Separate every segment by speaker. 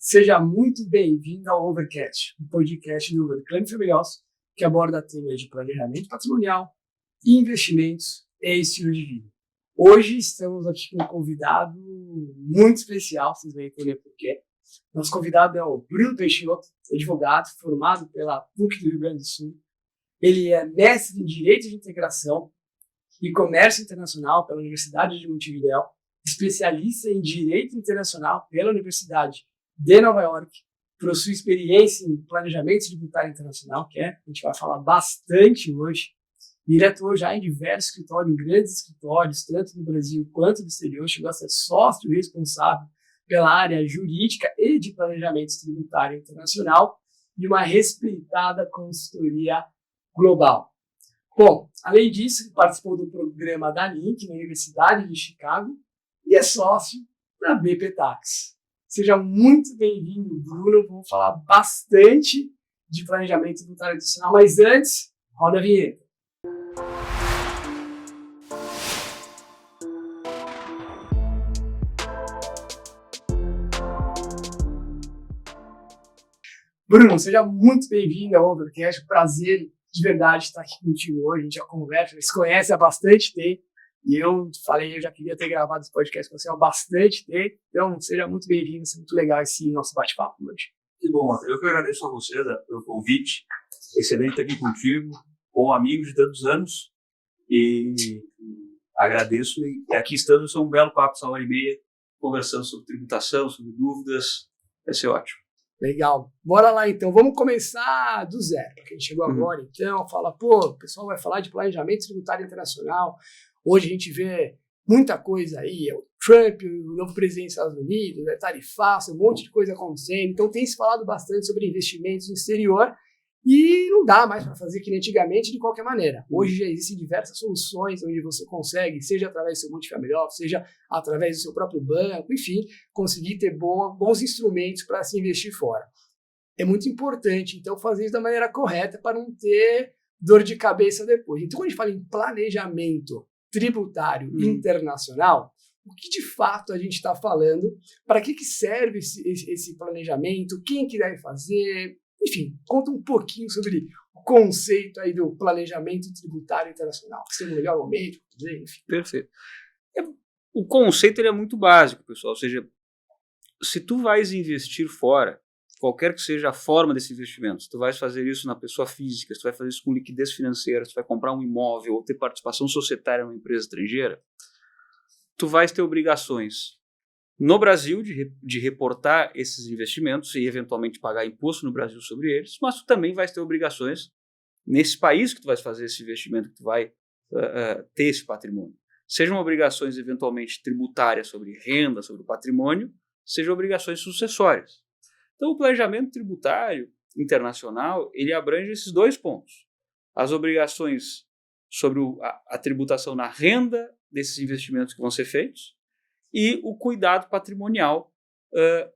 Speaker 1: Seja muito bem-vindo ao Overcast, um podcast do Overclame Familhoso, que aborda temas de planejamento patrimonial, investimentos e estilo de vida. Hoje estamos aqui com um convidado muito especial, vocês vão entender por quê. Nosso convidado é o Bruno Peixoto, advogado formado pela PUC do Rio Grande do Sul. Ele é mestre em Direito de Integração e Comércio Internacional pela Universidade de Montevideo, especialista em Direito Internacional pela Universidade de Nova York, possui experiência em planejamento tributário internacional, que a gente vai falar bastante hoje. E ele atuou já em diversos escritórios, em grandes escritórios, tanto no Brasil quanto no exterior, chegou a ser sócio responsável pela área jurídica e de planejamento tributário internacional e uma respeitada consultoria global. Bom, além disso, ele participou do programa da Link na Universidade de Chicago e é sócio da BP Tax. Seja muito bem-vindo, Bruno. Vamos falar bastante de planejamento tributário adicional, mas antes, roda a vinheta. Bruno, seja muito bem-vindo ao Overcast. Prazer de verdade estar aqui contigo hoje. A gente já conversa, se conhece há bastante tempo. E eu falei, eu já queria ter gravado esse podcast com você há bastante tempo. Então, seja muito bem-vindo, é muito legal esse nosso bate-papo hoje.
Speaker 2: Que bom, eu que agradeço a você pelo convite. Excelente estar aqui contigo, com amigos de tantos anos. E agradeço. E aqui estamos, foi um belo papo, essa hora e meia, conversando sobre tributação, sobre dúvidas. Vai ser ótimo.
Speaker 1: Legal. Bora lá, então. Vamos começar do zero. Porque a gente chegou agora, então, fala, o pessoal vai falar de planejamento tributário internacional. Hoje a gente vê muita coisa aí, é o Trump, o novo presidente dos Estados Unidos, é tarifaço, um monte de coisa acontecendo. Então tem se falado bastante sobre investimentos no exterior e não dá mais para fazer que nem antigamente de qualquer maneira. Hoje já existem diversas soluções onde você consegue, seja através do seu multifamily office, seja através do seu próprio banco, enfim, conseguir ter bons instrumentos para se investir fora. É muito importante, então, fazer isso da maneira correta para não ter dor de cabeça depois. Então, quando a gente fala em planejamento tributário internacional, o que de fato a gente está falando, para que serve esse planejamento, quem que deve fazer, enfim, conta um pouquinho sobre o conceito aí do planejamento tributário internacional, se tem um melhor momento, enfim.
Speaker 2: Perfeito. O conceito ele é muito básico, pessoal, ou seja, se tu vais investir fora, qualquer que seja a forma desse investimento, se tu vais fazer isso na pessoa física, se tu vai fazer isso com liquidez financeira, se tu vai comprar um imóvel ou ter participação societária numa empresa estrangeira, tu vais ter obrigações no Brasil de reportar esses investimentos e eventualmente pagar imposto no Brasil sobre eles, mas tu também vais ter obrigações nesse país que tu vais fazer esse investimento, que tu vai ter esse patrimônio. Sejam obrigações eventualmente tributárias sobre renda, sobre o patrimônio, sejam obrigações sucessórias. Então, o planejamento tributário internacional, ele abrange esses dois pontos. As obrigações sobre a tributação na renda desses investimentos que vão ser feitos e o cuidado patrimonial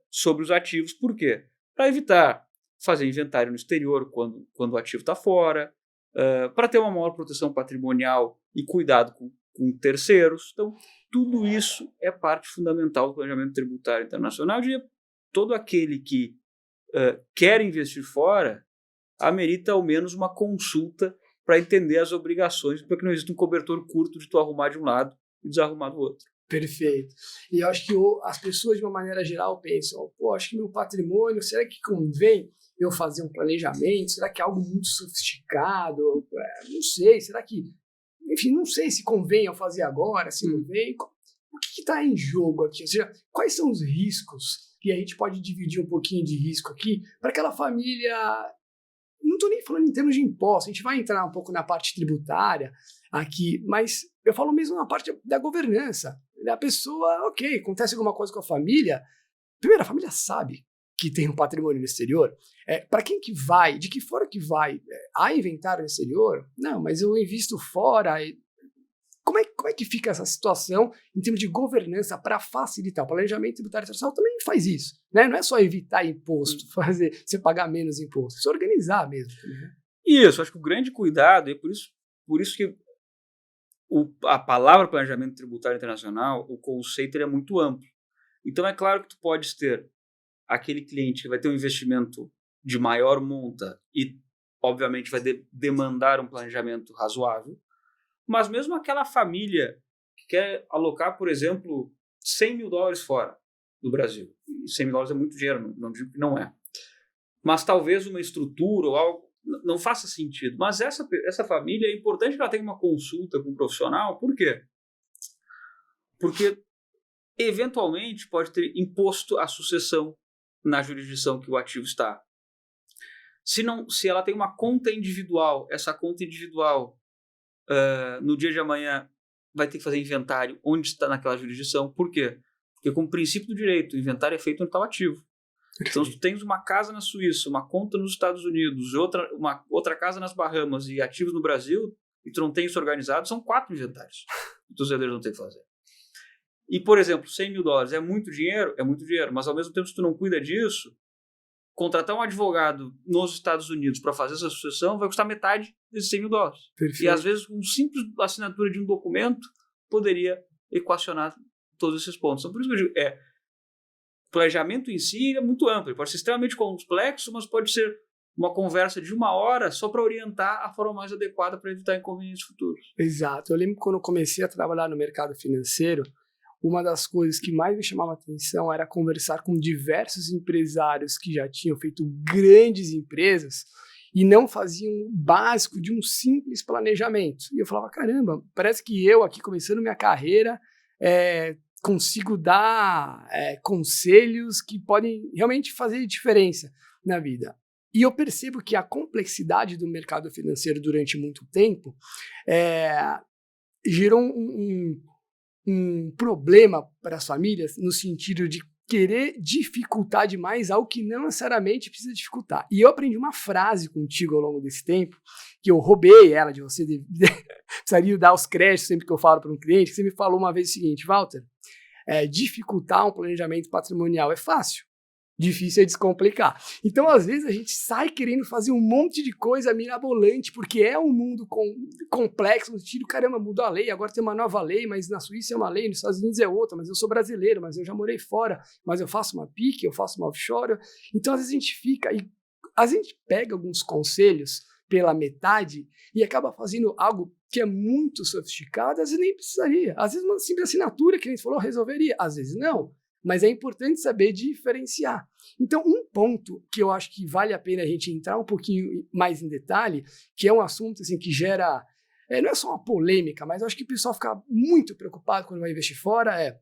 Speaker 2: sobre os ativos. Por quê? Para evitar fazer inventário no exterior quando o ativo está fora, para ter uma maior proteção patrimonial e cuidado com terceiros. Então, tudo isso é parte fundamental do planejamento tributário internacional. E todo aquele que quer investir fora amerita ao menos uma consulta para entender as obrigações, para que não exista um cobertor curto de tu arrumar de um lado e desarrumar do outro.
Speaker 1: Perfeito. E eu acho que as pessoas, de uma maneira geral, pensam, acho que meu patrimônio, será que convém eu fazer um planejamento? Será que é algo muito sofisticado? Não sei, será que... Enfim, não sei se convém eu fazer agora, se não vem. O que está em jogo aqui? Ou seja, quais são os riscos? E a gente pode dividir um pouquinho de risco aqui para aquela família... Não estou nem falando em termos de impostos, a gente vai entrar um pouco na parte tributária aqui, mas eu falo mesmo na parte da governança. A pessoa, ok, acontece alguma coisa com a família, primeiro, a família sabe que tem um patrimônio no exterior. Para quem que vai, de que fora que vai? Há inventário no exterior? Não, mas eu invisto fora. Como é que fica essa situação em termos de governança para facilitar? O planejamento tributário internacional também faz isso, né? Não é só evitar imposto, fazer você pagar menos imposto, é se organizar mesmo. Né?
Speaker 2: Isso, acho que o grande cuidado, e por isso que a palavra planejamento tributário internacional, o conceito é muito amplo. Então é claro que tu podes ter aquele cliente que vai ter um investimento de maior monta e, obviamente, vai demandar um planejamento razoável, mas mesmo aquela família que quer alocar, por exemplo, $100 mil fora do Brasil. E $100 mil é muito dinheiro, não digo que não é. Mas talvez uma estrutura ou algo não faça sentido. Mas essa família, é importante que ela tenha uma consulta com um profissional. Por quê? Porque, eventualmente, pode ter imposto a sucessão na jurisdição que o ativo está. Se ela tem uma conta individual, essa conta individual, no dia de amanhã, vai ter que fazer inventário onde está naquela jurisdição. Por quê? Porque, como princípio do direito, o inventário é feito onde está o ativo. Então, se tu tens uma casa na Suíça, uma conta nos Estados Unidos, uma outra casa nas Bahamas e ativos no Brasil, e tu não tem isso organizado, são 4 inventários que os herdeiros não têm que fazer. E, por exemplo, $100 mil é muito dinheiro? É muito dinheiro, mas ao mesmo tempo, se tu não cuida disso, contratar um advogado nos Estados Unidos para fazer essa sucessão vai custar metade desses $100 mil.
Speaker 1: Perfeito.
Speaker 2: E, às vezes, com simples assinatura de um documento, poderia equacionar todos esses pontos. Então, por isso que eu digo, planejamento em si é muito amplo, ele pode ser extremamente complexo, mas pode ser uma conversa de 1 hora só para orientar a forma mais adequada para evitar inconvenientes futuros.
Speaker 1: Exato. Eu lembro que quando eu comecei a trabalhar no mercado financeiro, uma das coisas que mais me chamava a atenção era conversar com diversos empresários que já tinham feito grandes empresas e não faziam o básico de um simples planejamento. E eu falava, caramba, parece que eu aqui começando minha carreira consigo dar conselhos que podem realmente fazer diferença na vida. E eu percebo que a complexidade do mercado financeiro durante muito tempo gerou um problema para as famílias no sentido de querer dificultar demais algo que não necessariamente precisa dificultar. E eu aprendi uma frase contigo ao longo desse tempo, que eu roubei ela de você, precisaria dar os créditos sempre que eu falo para um cliente, que você me falou uma vez o seguinte, Walter, dificultar um planejamento patrimonial é fácil, difícil é descomplicar. Então, às vezes, a gente sai querendo fazer um monte de coisa mirabolante, porque é um mundo complexo, no sentido, caramba, mudou a lei, agora tem uma nova lei, mas na Suíça é uma lei, nos Estados Unidos é outra, mas eu sou brasileiro, mas eu já morei fora, mas eu faço uma PIC, eu faço uma offshore. Então, às vezes, a gente fica, e a gente pega alguns conselhos pela metade e acaba fazendo algo que é muito sofisticado, às vezes nem precisaria. Às vezes uma simples assinatura, que a gente falou, resolveria. Às vezes não. Mas é importante saber diferenciar. Então, um ponto que eu acho que vale a pena a gente entrar um pouquinho mais em detalhe, que é um assunto assim, que gera, não é só uma polêmica, mas eu acho que o pessoal fica muito preocupado quando vai investir fora,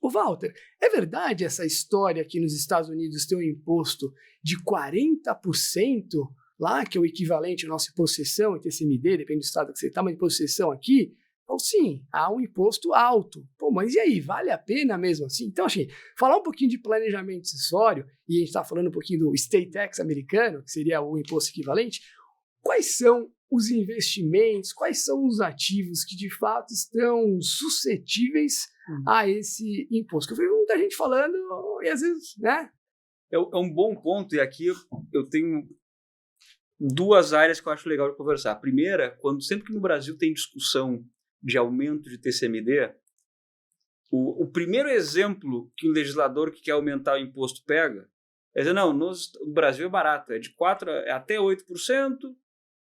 Speaker 1: ô Walter, é verdade essa história que nos Estados Unidos tem um imposto de 40% lá, que é o equivalente ao nosso imposto de sucessão, ITCMD, depende do estado que você está, mas imposto de sucessão aqui, então sim, há um imposto alto. Pô, mas e aí, vale a pena mesmo assim? Então, assim, falar um pouquinho de planejamento sucessório, e a gente está falando um pouquinho do estate tax americano, que seria o imposto equivalente, quais são os investimentos, quais são os ativos que de fato estão suscetíveis a esse imposto? Que eu vejo muita gente falando, e às vezes, né?
Speaker 2: É um bom ponto, e aqui eu tenho 2 áreas que eu acho legal de conversar. A primeira, sempre que no Brasil tem discussão de aumento de TCMD, o primeiro exemplo que o legislador que quer aumentar o imposto pega é dizer, não, no Brasil é barato, é de 4% até 8%,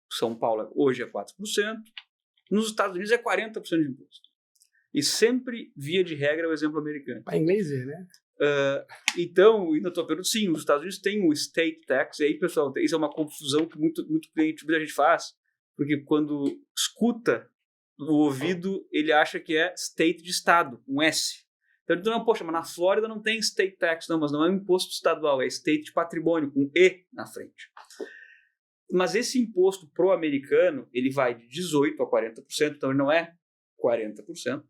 Speaker 2: São Paulo hoje é 4%, nos Estados Unidos é 40% de imposto. E sempre, via de regra, é o exemplo americano.
Speaker 1: Para inglês ver, né?
Speaker 2: Então, indo à tua pergunta, sim, os Estados Unidos tem o state tax, e aí, pessoal, isso é uma confusão que muita gente faz, porque quando escuta no ouvido, ele acha que é state de estado, um S. Então ele diz, não, poxa, mas na Flórida não tem state tax, não, mas não é um imposto estadual, é state de patrimônio, com E na frente. Mas esse imposto pro americano, ele vai de 18% a 40%, então ele não é 40%.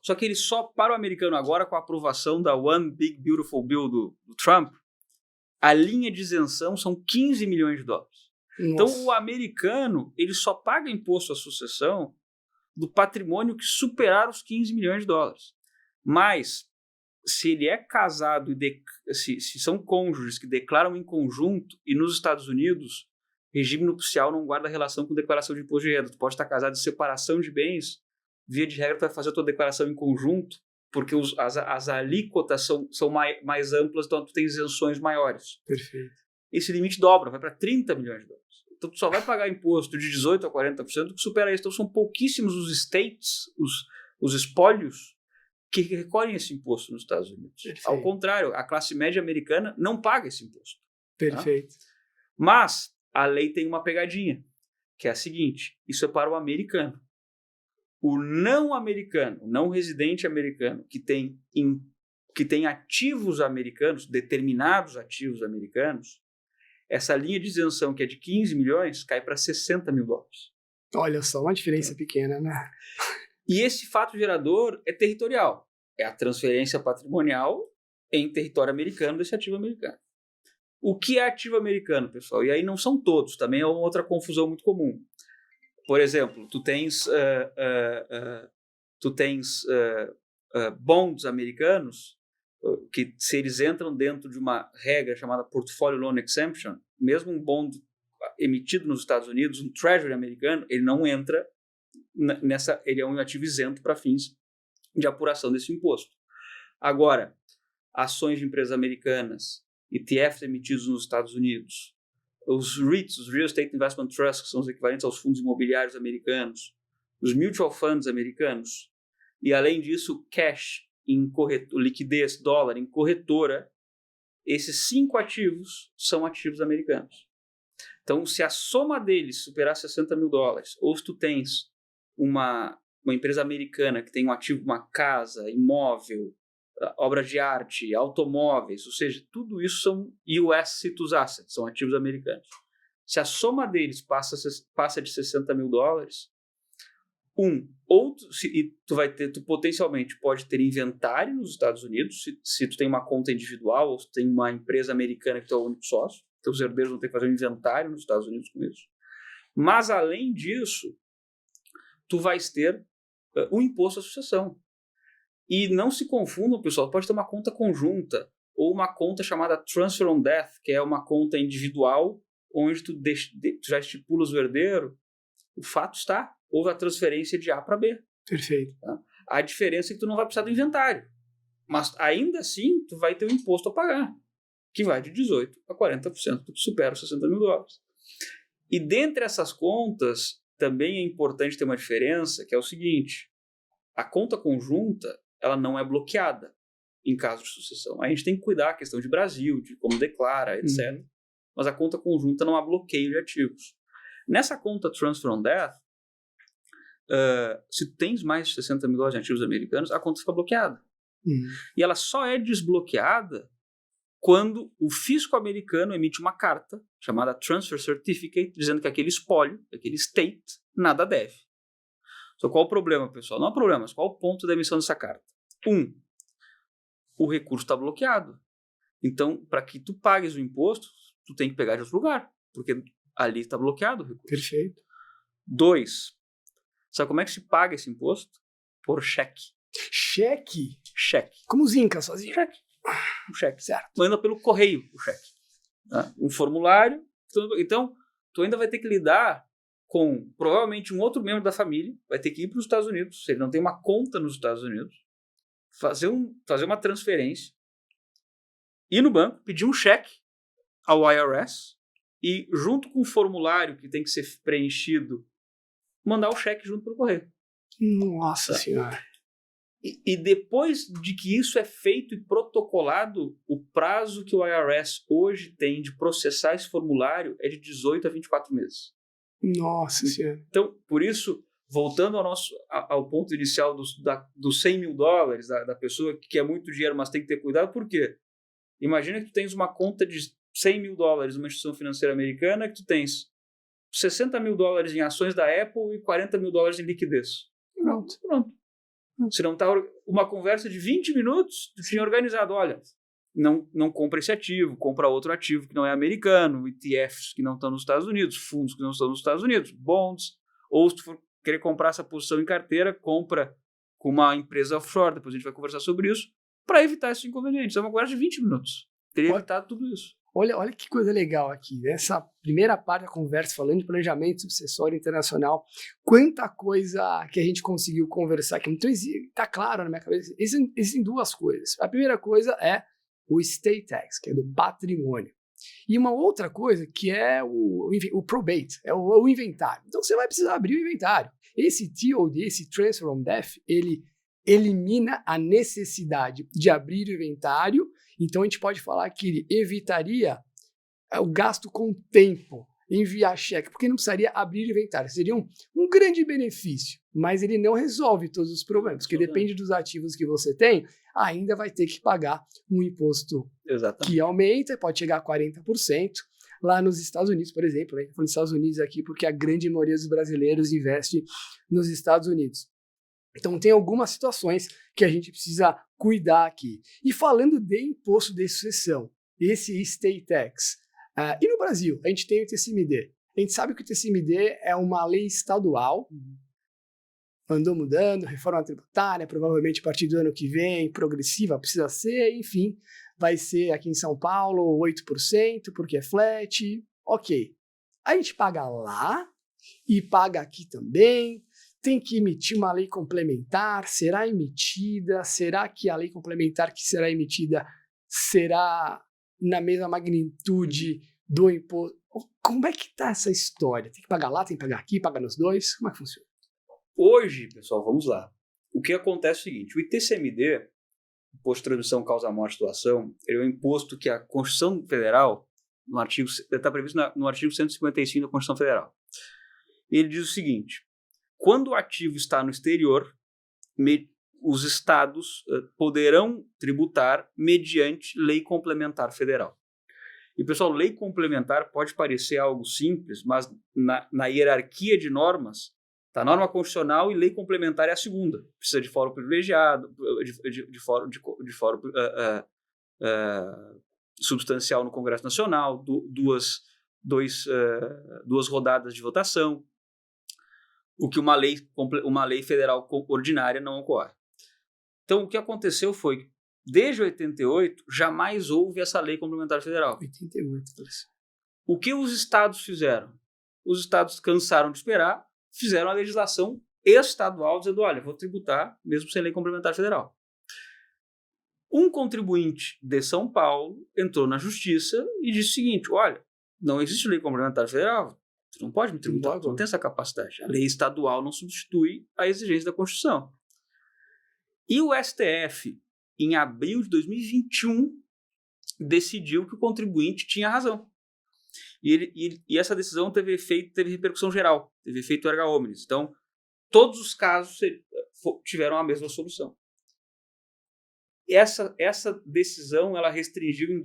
Speaker 2: Só que ele só, para o americano agora, com a aprovação da One Big Beautiful Bill do Trump, a linha de isenção são $15 milhões.
Speaker 1: Nossa.
Speaker 2: Então, o americano, ele só paga imposto à sucessão do patrimônio que superar os $15 milhões. Mas, se ele é casado, se são cônjuges que declaram em conjunto, e nos Estados Unidos, regime nupcial não guarda relação com declaração de imposto de renda. Tu pode estar casado em separação de bens, via de regra, tu vai fazer a tua declaração em conjunto, porque as alíquotas são mais amplas, então tu tem isenções maiores.
Speaker 1: Perfeito.
Speaker 2: Esse limite dobra, vai para 30 milhões de dólares. Então tu só vai pagar imposto de 18% a 40% que supera isso. Então são pouquíssimos os states, os espólios, que recolhem esse imposto nos Estados Unidos.
Speaker 1: Perfeito.
Speaker 2: Ao contrário, a classe média americana não paga esse imposto.
Speaker 1: Perfeito.
Speaker 2: Tá? Mas a lei tem uma pegadinha, que é a seguinte: isso é para o americano. O não americano, o não residente americano, que tem ativos americanos, determinados ativos americanos, essa linha de isenção, que é de 15 milhões, cai para 60 mil dólares.
Speaker 1: Olha só, uma diferença pequena, né?
Speaker 2: E esse fato gerador é territorial. É a transferência patrimonial em território americano desse ativo americano. O que é ativo americano, pessoal? E aí não são todos, também é uma outra confusão muito comum. Por exemplo, tu tens bonds americanos que, se eles entram dentro de uma regra chamada Portfolio Loan Exemption, mesmo um bond emitido nos Estados Unidos, um Treasury americano, ele não entra ele é um ativo isento para fins de apuração desse imposto. Agora, ações de empresas americanas, ETFs emitidos nos Estados Unidos, os REITs, os Real Estate Investment Trusts, que são os equivalentes aos fundos imobiliários americanos, os mutual funds americanos, e além disso, cash, liquidez, dólar, em corretora, esses 5 ativos são ativos americanos. Então, se a soma deles superar 60 mil dólares, ou se tu tens uma empresa americana que tem um ativo, uma casa, imóvel, obras de arte, automóveis, ou seja, tudo isso são US Citus Assets, são ativos americanos. Se a soma deles passa de 60 mil dólares, tu potencialmente pode ter inventário nos Estados Unidos, se tu tem uma conta individual ou se tem uma empresa americana que tu é o único sócio, teus herdeiros vão ter que fazer um inventário nos Estados Unidos com isso. Mas, além disso, tu vais ter o imposto à sucessão. E não se confundam, pessoal, pode ter uma conta conjunta ou uma conta chamada Transfer on Death, que é uma conta individual onde tu já estipulas o herdeiro. O fato está, houve a transferência de A para B.
Speaker 1: Perfeito.
Speaker 2: Tá? A diferença é que tu não vai precisar do inventário. Mas, ainda assim, tu vai ter o imposto a pagar, que vai de 18% a 40% do que supera os 60 mil dólares. E dentre essas contas, também é importante ter uma diferença, que é o seguinte: a conta conjunta, ela não é bloqueada em caso de sucessão. A gente tem que cuidar da questão de Brasil, de como declara, etc. Mas a conta conjunta não há bloqueio de ativos. Nessa conta Transfer on Death, se tu tens mais de 60 mil dólares de ativos americanos, a conta fica bloqueada. E ela só é desbloqueada quando o fisco americano emite uma carta chamada Transfer Certificate, dizendo que aquele espólio, aquele state, nada deve. Só qual o problema, pessoal? Não é o problema, mas qual o ponto da emissão dessa carta? O recurso está bloqueado. Então, para que tu pagues o imposto, tu tem que pegar de outro lugar, porque ali está bloqueado o recurso.
Speaker 1: Perfeito.
Speaker 2: 2, sabe como é que se paga esse imposto? Por cheque.
Speaker 1: Cheque?
Speaker 2: Cheque.
Speaker 1: Como os incas faziam.
Speaker 2: Cheque. Um cheque.
Speaker 1: Certo.
Speaker 2: Manda pelo correio o cheque. Tá? Um formulário. Então, tu ainda vai ter que lidar com, provavelmente, um outro membro da família, vai ter que ir para os Estados Unidos, se ele não tem uma conta nos Estados Unidos, fazer uma transferência, ir no banco, pedir um cheque ao IRS e, junto com o formulário que tem que ser preenchido, mandar o cheque junto pelo correio.
Speaker 1: Nossa Senhora.
Speaker 2: E depois de que isso é feito e protocolado, o prazo que o IRS hoje tem de processar esse formulário é de 18 a 24 meses.
Speaker 1: Nossa Senhora.
Speaker 2: Então, por isso, voltando ao ponto inicial dos 100 mil dólares, da pessoa que quer muito dinheiro, mas tem que ter cuidado, por quê? Imagina que tu tens uma conta de 100 mil dólares numa instituição financeira americana, que tu tens 60 mil dólares em ações da Apple e 40 mil dólares em liquidez. Pronto. Se não está uma conversa de 20 minutos, tu tinha organizado, olha, não compra esse ativo, compra outro ativo que não é americano, ETFs que não estão nos Estados Unidos, fundos que não estão nos Estados Unidos, bonds, ou se tu for querer comprar essa posição em carteira, compra com uma empresa offshore, depois a gente vai conversar sobre isso, para evitar esses inconvenientes. É uma conversa de 20 minutos. Teria evitado tudo isso.
Speaker 1: Olha que coisa legal aqui, nessa primeira parte da conversa, falando de planejamento sucessório internacional, quanta coisa que a gente conseguiu conversar aqui. Então, está claro na minha cabeça, existem duas coisas. A primeira coisa é o estate tax, que é do patrimônio. E uma outra coisa que é o probate, é o inventário. Então, você vai precisar abrir o inventário. Esse TOD, esse Transfer on Death, ele elimina a necessidade de abrir o inventário. Então, a gente pode falar que ele evitaria o gasto com tempo, enviar cheque, porque não precisaria abrir inventário. Seria um grande benefício, mas ele não resolve todos os problemas, porque depende dos ativos que você tem, ainda vai ter que pagar um imposto que aumenta, pode chegar a 40%. Lá nos Estados Unidos, por exemplo, né? Eu falo nos Estados Unidos aqui porque a grande maioria dos brasileiros investe nos Estados Unidos. Então, tem algumas situações que a gente precisa cuidar aqui. E falando de imposto de sucessão, esse estate tax. E no Brasil, a gente tem o TCMD. A gente sabe que o TCMD é uma lei estadual, andou mudando, reforma tributária, provavelmente a partir do ano que vem, progressiva, precisa ser, enfim, vai ser aqui em São Paulo 8%, porque é flat, ok. A gente paga lá e paga aqui também. Tem que emitir uma lei complementar, será emitida? Será que a lei complementar que será emitida será na mesma magnitude do imposto? Como é que está essa história? Tem que pagar lá, tem que pagar aqui, paga nos dois? Como é que funciona?
Speaker 2: Hoje, pessoal, vamos lá. O que acontece é o seguinte, o ITCMD, Imposto de Transmissão, Causa Morte e Doação, ele é um imposto que a Constituição Federal, está previsto no artigo 155 da Constituição Federal. Ele diz o seguinte: quando o ativo está no exterior, os estados poderão tributar mediante lei complementar federal. E, pessoal, lei complementar pode parecer algo simples, mas na hierarquia de normas, tá, norma constitucional e lei complementar é a segunda. Precisa de fórum privilegiado, de fórum substancial no Congresso Nacional, duas rodadas de votação, o que uma lei federal ordinária não ocorre. Então, o que aconteceu foi, desde 88, jamais houve essa lei complementar federal.
Speaker 1: 88.
Speaker 2: O que os estados fizeram? Os estados cansaram de esperar, fizeram a legislação estadual dizendo, olha, vou tributar mesmo sem lei complementar federal. Um contribuinte de São Paulo entrou na justiça e disse o seguinte, olha, não existe lei complementar federal, você não pode me tributar, você não tem essa capacidade. A lei estadual não substitui a exigência da Constituição. E o STF, em abril de 2021, decidiu que o contribuinte tinha razão. E essa decisão teve repercussão geral, teve efeito erga omnes. Então, todos os casos tiveram a mesma solução. Essa decisão ela restringiu em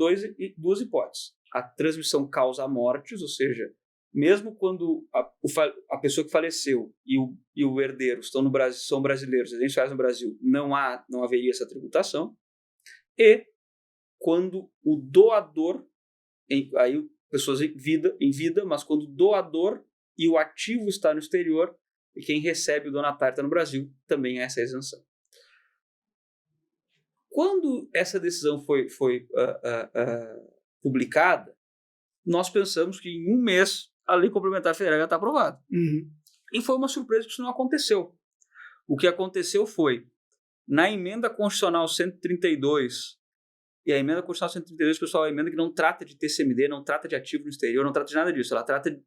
Speaker 2: duas hipóteses. A transmissão causa mortes, ou seja, mesmo quando a pessoa que faleceu e o herdeiro estão no Brasil, são brasileiros, residentes no Brasil, não haveria essa tributação. E quando o doador, aí pessoas em vida, mas quando o doador e o ativo está no exterior, e quem recebe o donatário está no Brasil, também há essa isenção. Quando essa decisão foi publicada, nós pensamos que em um mês a lei complementar federal já está aprovada.
Speaker 1: Uhum.
Speaker 2: E foi uma surpresa que isso não aconteceu. O que aconteceu foi, na emenda constitucional 132, e a emenda constitucional 132, pessoal, é uma emenda que não trata de TCMD, não trata de ativo no exterior, não trata de nada disso. Ela trata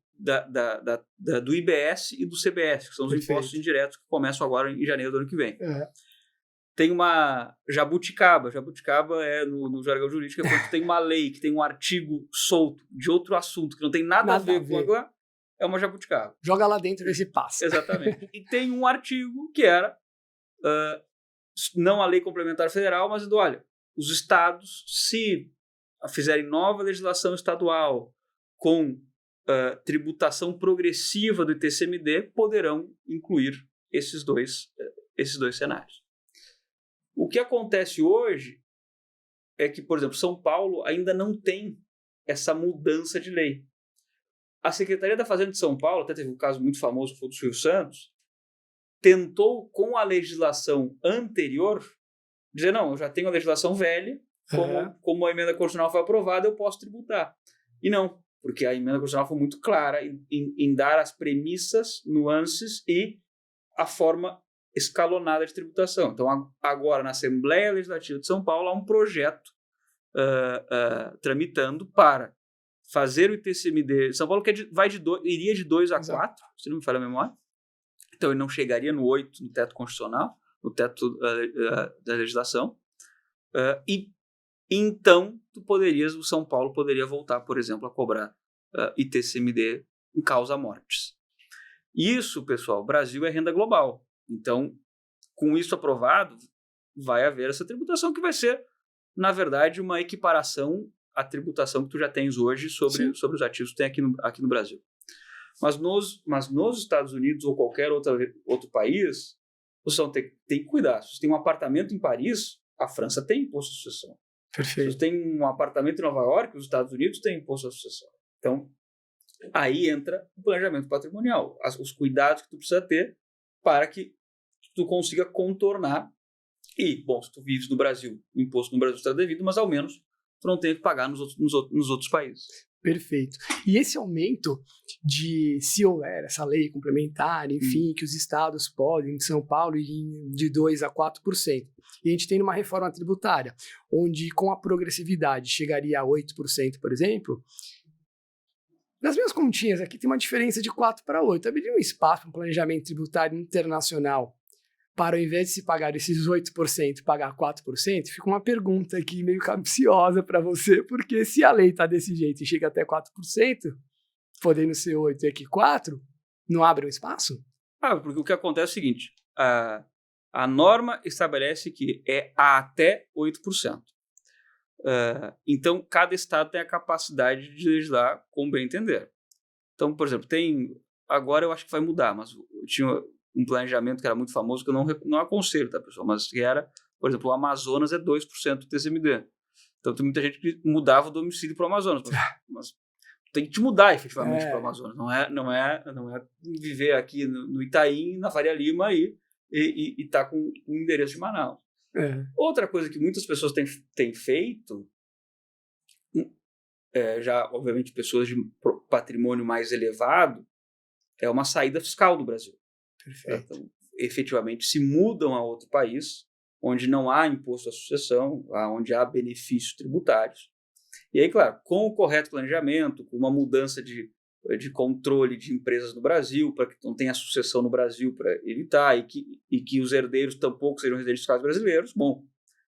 Speaker 2: do IBS e do CBS, que são os impostos indiretos que começam agora em janeiro do ano que vem. Tem uma jabuticaba. Jabuticaba é, no jargão jurídico, é quando tem uma lei que tem um artigo solto de outro assunto que não tem nada a ver com agora, é uma jabuticaba.
Speaker 1: Joga lá dentro e se passa.
Speaker 2: Exatamente. E tem um artigo que era não a lei complementar federal, mas olha, os estados, se fizerem nova legislação estadual com tributação progressiva do ITCMD, poderão incluir esses dois cenários. O que acontece hoje é que, por exemplo, São Paulo ainda não tem essa mudança de lei. A Secretaria da Fazenda de São Paulo, até teve um caso muito famoso que foi do Silvio Santos, tentou, com a legislação anterior, dizer, não, eu já tenho a legislação velha, como a emenda constitucional foi aprovada, eu posso tributar. E não, porque a emenda constitucional foi muito clara em dar as premissas, nuances e a forma escalonada de tributação. Então, agora, na Assembleia Legislativa de São Paulo, há um projeto tramitando para fazer o ITCMD. São Paulo iria de 2 a 4, se não me falha a memória. Então, ele não chegaria no 8, no teto constitucional, no teto da legislação. Então, o São Paulo poderia voltar, por exemplo, a cobrar ITCMD em causa mortes. Isso, pessoal, o Brasil é renda global. Então, com isso aprovado, vai haver essa tributação que vai ser, na verdade, uma equiparação à tributação que tu já tens hoje sobre os ativos que tem aqui no Brasil. Mas nos Estados Unidos ou qualquer outro país, você tem que cuidar. Se você tem um apartamento em Paris, a França tem imposto de sucessão.
Speaker 1: Perfeito.
Speaker 2: Se você tem um apartamento em Nova York, os Estados Unidos têm imposto de sucessão. Então, aí entra o planejamento patrimonial, os cuidados que tu precisa ter para que tu consiga contornar. E, bom, se tu vives no Brasil, o imposto no Brasil está devido, mas ao menos tu não tem que pagar nos outros países.
Speaker 1: Perfeito. E esse aumento se houver essa lei complementar, enfim, que os estados podem, de São Paulo, ir de 2% a 4%. E a gente tem uma reforma tributária, onde com a progressividade chegaria a 8%, por exemplo. Nas minhas continhas aqui tem uma diferença de 4 para 8. Abriria um espaço para um planejamento tributário internacional para, ao invés de se pagar esses 8%, pagar 4%, fica uma pergunta aqui meio capciosa para você, porque se a lei está desse jeito e chega até 4%, podendo ser 8% e aqui 4%, não abre um espaço?
Speaker 2: Porque o que acontece é o seguinte, a norma estabelece que é até 8%. Então, cada estado tem a capacidade de legislar como bem entender. Então, por exemplo, agora eu acho que vai mudar, mas tinha um planejamento que era muito famoso, que eu não aconselho, tá, pessoal? Mas que era, por exemplo, o Amazonas é 2% do TCMD. Então, tem muita gente que mudava o domicílio para o Amazonas. Mas tem que te mudar, efetivamente, para o Amazonas. Não é viver aqui no Itaim, na Faria Lima, e tá com o endereço de Manaus. Outra coisa que muitas pessoas têm feito, já, obviamente, pessoas de patrimônio mais elevado, é uma saída fiscal do Brasil.
Speaker 1: Perfeito.
Speaker 2: Então, efetivamente, se mudam a outro país, onde não há imposto à sucessão, onde há benefícios tributários. E aí, claro, com o correto planejamento, com uma mudança de controle de empresas no Brasil, para que não tenha sucessão no Brasil para evitar, e que os herdeiros tampouco sejam residentes fiscais brasileiros, bom,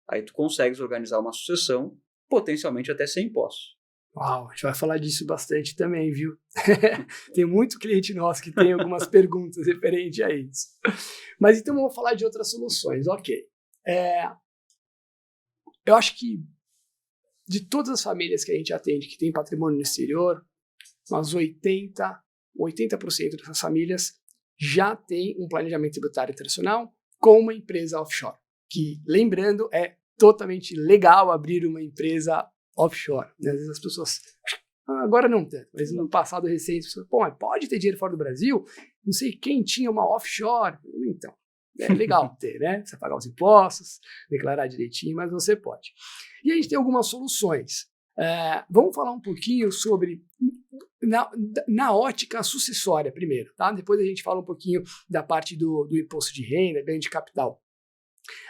Speaker 2: aí tu consegues organizar uma sucessão, potencialmente até sem impostos.
Speaker 1: Uau, a gente vai falar disso bastante também, viu? Tem muito cliente nosso que tem algumas perguntas referentes a isso. Mas então vamos falar de outras soluções, ok. Eu acho que de todas as famílias que a gente atende que tem patrimônio no exterior, umas 80% dessas famílias já tem um planejamento tributário internacional com uma empresa offshore, que, lembrando, é totalmente legal abrir uma empresa offshore. Né? Às vezes as pessoas, agora não tanto, mas no passado recente, as pessoas, mas pode ter dinheiro fora do Brasil? Não sei quem tinha uma offshore. Então, é legal ter, né? Você pagar os impostos, declarar direitinho, mas você pode. E a gente tem algumas soluções. Vamos falar um pouquinho sobre, na ótica sucessória primeiro, tá? Depois a gente fala um pouquinho da parte do imposto de renda, ganho de capital.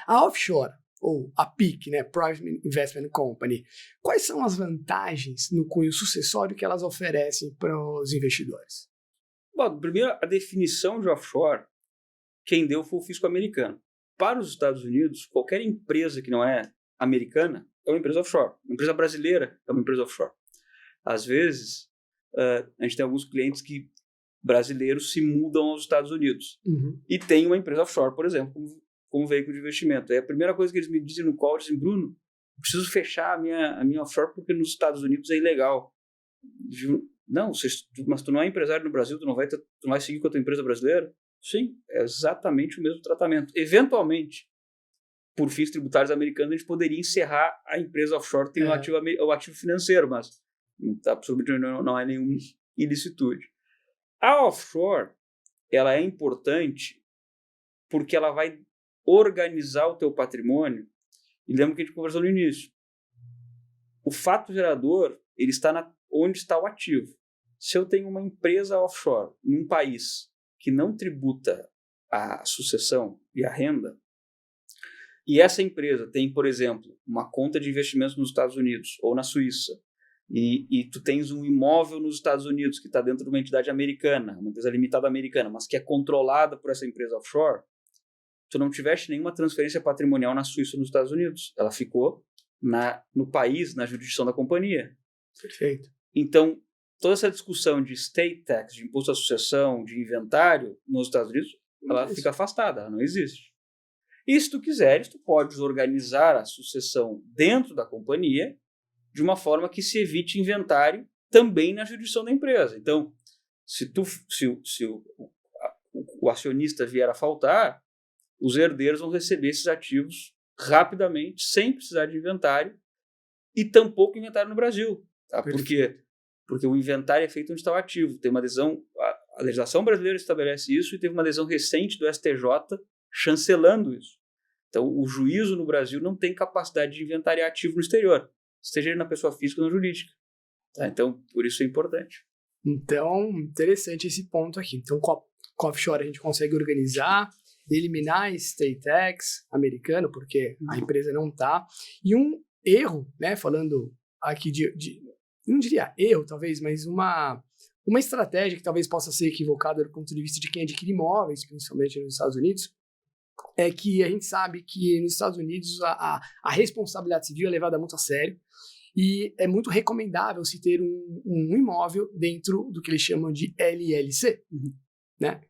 Speaker 1: A offshore, ou a PIC, né, Private Investment Company, quais são as vantagens no cunho sucessório que elas oferecem para os investidores?
Speaker 2: Bom, primeiro, a definição de offshore, quem deu foi o fisco americano. Para os Estados Unidos, qualquer empresa que não é americana é uma empresa offshore. Uma empresa brasileira é uma empresa offshore. Às vezes, a gente tem alguns clientes brasileiros se mudam aos Estados Unidos e tem uma empresa offshore, por exemplo, como veículo de investimento. É a primeira coisa que eles me dizem no call, dizem, Bruno, preciso fechar a minha offshore porque nos Estados Unidos é ilegal. Não, mas tu não é empresário no Brasil, tu não vai seguir com a tua empresa brasileira? Sim, é exatamente o mesmo tratamento. Eventualmente, por fins tributários americanos, a gente poderia encerrar a empresa offshore que tem o ativo financeiro, mas absolutamente não é nenhuma ilicitude. A offshore, ela é importante porque ela vai organizar o teu patrimônio. E lembra que a gente conversou no início. o fato gerador, ele está onde está o ativo. Se eu tenho uma empresa offshore num país que não tributa a sucessão e a renda, e essa empresa tem, por exemplo, uma conta de investimentos nos Estados Unidos ou na Suíça, e tu tens um imóvel nos Estados Unidos que está dentro de uma entidade americana, uma empresa limitada americana, mas que é controlada por essa empresa offshore, tu não tiveste nenhuma transferência patrimonial na Suíça ou nos Estados Unidos. Ela ficou no país, na jurisdição da companhia.
Speaker 1: Perfeito.
Speaker 2: Então, toda essa discussão de state tax, de imposto à sucessão, de inventário nos Estados Unidos, ela fica afastada, ela não existe. E se tu quiseres, tu podes organizar a sucessão dentro da companhia de uma forma que se evite inventário também na jurisdição da empresa. Então, se o acionista vier a faltar, os herdeiros vão receber esses ativos rapidamente, sem precisar de inventário, e tampouco inventário no Brasil. Tá? Por quê? Porque o inventário é feito onde está o ativo. Tem uma adesão, a legislação brasileira estabelece isso, e teve uma adesão recente do STJ chancelando isso. Então, o juízo no Brasil não tem capacidade de inventariar ativo no exterior, seja ele na pessoa física ou na jurídica. Tá? Então, por isso é importante.
Speaker 1: Então, interessante esse ponto aqui. Então, com a offshore a gente consegue organizar, eliminar state tax americano, porque a empresa não está. E um erro, né, falando aqui não diria erro, talvez, mas uma estratégia que talvez possa ser equivocada do ponto de vista de quem adquire imóveis, principalmente nos Estados Unidos, é que a gente sabe que nos Estados Unidos a responsabilidade civil é levada muito a sério e é muito recomendável se ter um imóvel dentro do que eles chamam de LLC, né?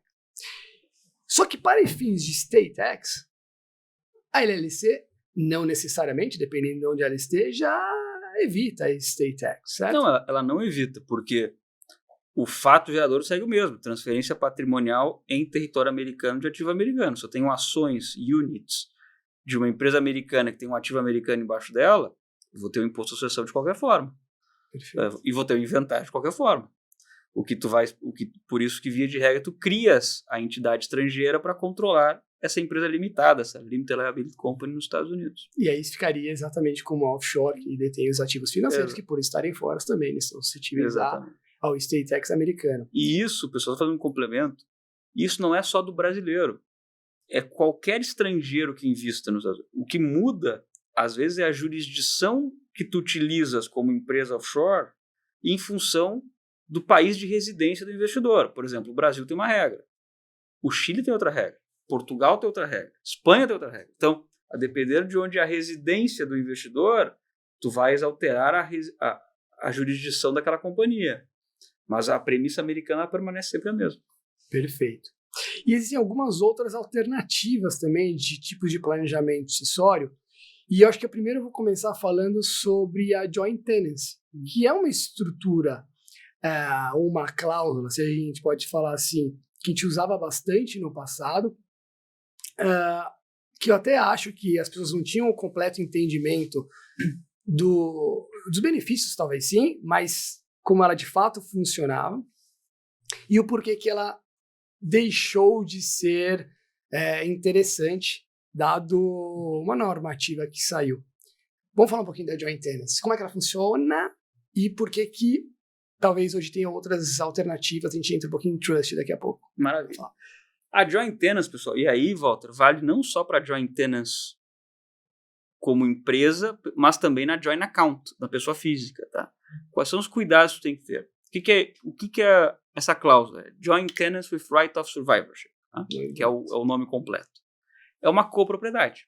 Speaker 1: Só que para fins de state tax, a LLC não necessariamente, dependendo de onde ela esteja, evita a state tax, certo?
Speaker 2: Não, ela não evita, porque o fato gerador segue o mesmo, transferência patrimonial em território americano de ativo americano. Se eu tenho ações, units, de uma empresa americana que tem um ativo americano embaixo dela, eu vou ter um imposto de sucessão de qualquer forma.
Speaker 1: Perfeito.
Speaker 2: E vou ter um inventário de qualquer forma. Por isso que, via de regra, tu crias a entidade estrangeira para controlar essa empresa limitada, essa Limited Liability Company nos Estados Unidos.
Speaker 1: E aí ficaria exatamente como a offshore, que detém os ativos financeiros, que por estarem fora também eles estão suscetíveis ao state tax americano.
Speaker 2: E isso, pessoal, fazendo um complemento, isso não é só do brasileiro. É qualquer estrangeiro que invista nos Estados Unidos. O que muda, às vezes, é a jurisdição que tu utilizas como empresa offshore em função do país de residência do investidor. Por exemplo, o Brasil tem uma regra. O Chile tem outra regra. Portugal tem outra regra. Espanha tem outra regra. Então, a depender de onde é a residência do investidor, tu vais alterar a jurisdição daquela companhia. Mas a premissa americana permanece sempre a mesma.
Speaker 1: Perfeito. E existem algumas outras alternativas também de tipos de planejamento sucessório. E eu acho que primeiro eu vou começar falando sobre a joint tenancy, que é uma estrutura, uma cláusula, se a gente pode falar assim, que a gente usava bastante no passado, que eu até acho que as pessoas não tinham o completo entendimento dos benefícios, talvez sim, mas como ela de fato funcionava e o porquê que ela deixou de ser interessante, dado uma normativa que saiu. Vamos falar um pouquinho da joint tenancy, como é que ela funciona e por que talvez hoje tenha outras alternativas, a gente entra um pouquinho em trust daqui a pouco.
Speaker 2: Maravilha. A joint tenancy, pessoal, e aí, Walter, vale não só para a joint tenancy como empresa, mas também na joint account, na pessoa física, tá? Quais são os cuidados que tu tem que ter? O que é essa cláusula? Joint tenancy with right of survivorship, tá? Que é o nome completo. É uma copropriedade.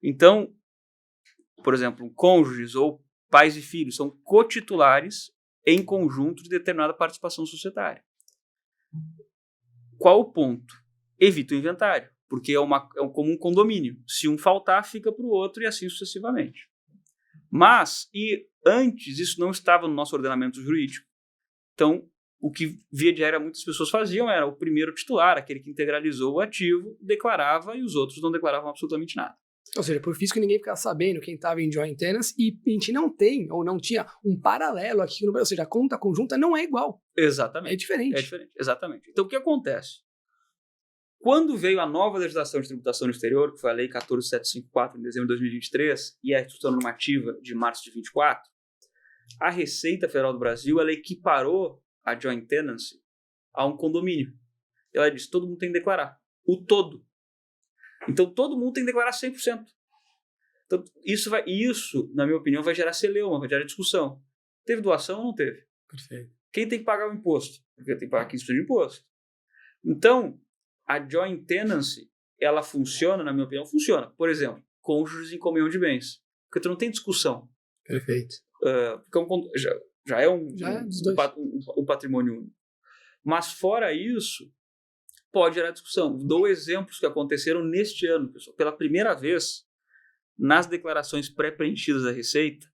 Speaker 2: Então, por exemplo, cônjuges ou pais e filhos são cotitulares em conjunto de determinada participação societária. Qual o ponto? Evita o inventário, porque é como um condomínio. Se um faltar, fica para o outro e assim sucessivamente. Mas, antes, isso não estava no nosso ordenamento jurídico. Então, o que, via de regra, muitas pessoas faziam era o primeiro titular, aquele que integralizou o ativo, declarava e os outros não declaravam absolutamente nada.
Speaker 1: Ou seja, por físico ninguém ficava sabendo quem estava em joint tenancy e a gente não tem, ou não tinha, um paralelo aqui no Brasil. Ou seja, a conta conjunta não é igual.
Speaker 2: Exatamente.
Speaker 1: É diferente.
Speaker 2: É diferente, exatamente. Então, o que acontece? Quando veio a nova legislação de tributação no exterior, que foi a Lei 14.754, em dezembro de 2023, e a Instrução Normativa de março de 2024, a Receita Federal do Brasil ela equiparou a joint tenancy a um condomínio. Ela disse que todo mundo tem que declarar. O todo. Então, todo mundo tem que declarar 100%. Então, isso, na minha opinião, vai gerar celeuma, vai gerar discussão. Teve doação ou não teve?
Speaker 1: Perfeito.
Speaker 2: Quem tem que pagar o imposto? Porque tem que pagar 15% de imposto. Então, a joint tenancy, ela funciona, na minha opinião, funciona. Por exemplo, cônjuges em comunhão de bens. Porque tu não tem discussão.
Speaker 1: Perfeito.
Speaker 2: Porque já é um patrimônio único. Mas fora isso, pode gerar discussão. Dou exemplos que aconteceram neste ano, pessoal. Pela primeira vez, nas declarações pré-preenchidas da Receita,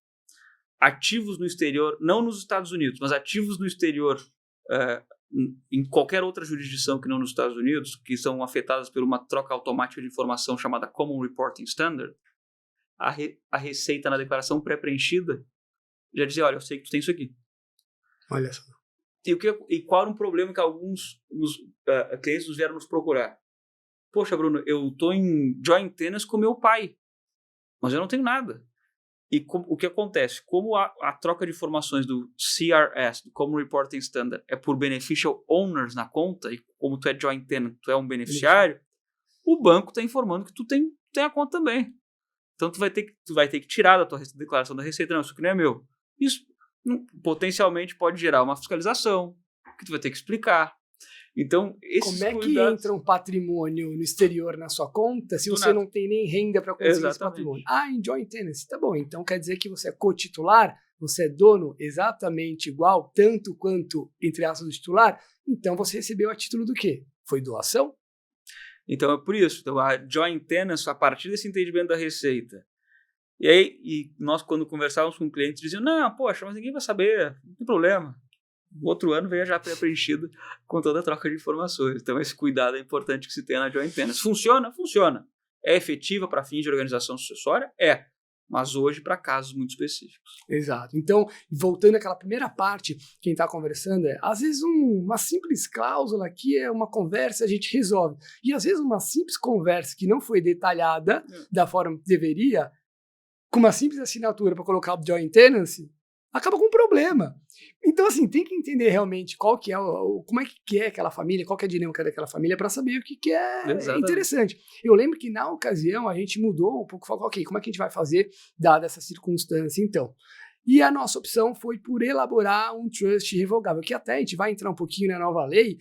Speaker 2: ativos no exterior, não nos Estados Unidos, mas ativos no exterior, em qualquer outra jurisdição que não nos Estados Unidos, que são afetadas por uma troca automática de informação chamada Common Reporting Standard, a Receita, na declaração pré-preenchida, já dizia, olha, eu sei que tu tem isso aqui.
Speaker 1: Olha só.
Speaker 2: E qual era um problema que alguns clientes nos vieram nos procurar? Poxa, Bruno, eu estou em joint tenancy com meu pai, mas eu não tenho nada. E o que acontece? Como a troca de informações do CRS, do Common Reporting Standard, é por beneficial owners na conta, e como tu é joint tenant, tu é um beneficiário, o banco está informando que tu tem a conta também. Então tu vai ter que tirar da tua declaração da Receita, não, isso aqui não é meu. Isso potencialmente pode gerar uma fiscalização, que tu vai ter que explicar. Então, esses
Speaker 1: como é que entra um patrimônio no exterior na sua conta se você não tem nem renda para conseguir esse patrimônio? Em joint tenancy, tá bom. Então quer dizer que você é cotitular, você é dono exatamente igual, tanto quanto, entre aspas, o titular, então você recebeu a título do quê? Foi doação?
Speaker 2: Então é por isso. Então, a joint tenancy, a partir desse entendimento da Receita, e nós, quando conversávamos com clientes, diziam, não, poxa, mas ninguém vai saber, não tem problema. O outro ano veio já pré-preenchido com toda a troca de informações. Então, esse cuidado é importante que se tenha na joint tenancy. Funciona? Funciona. É efetiva para fins de organização sucessória? É. Mas hoje para casos muito específicos.
Speaker 1: Exato. Então, voltando àquela primeira parte, quem está conversando às vezes uma simples cláusula aqui é uma conversa, a gente resolve. E às vezes uma simples conversa que não foi detalhada da forma que deveria, com uma simples assinatura para colocar o joint tenancy, acaba com um problema. Então, assim, tem que entender realmente qual que é, como é que é aquela família, qual que é a dinâmica daquela família para saber o que é interessante. Eu lembro que na ocasião a gente mudou um pouco, falou, ok, como é que a gente vai fazer dada essa circunstância, então? E a nossa opção foi por elaborar um trust revogável, que até a gente vai entrar um pouquinho na nova lei,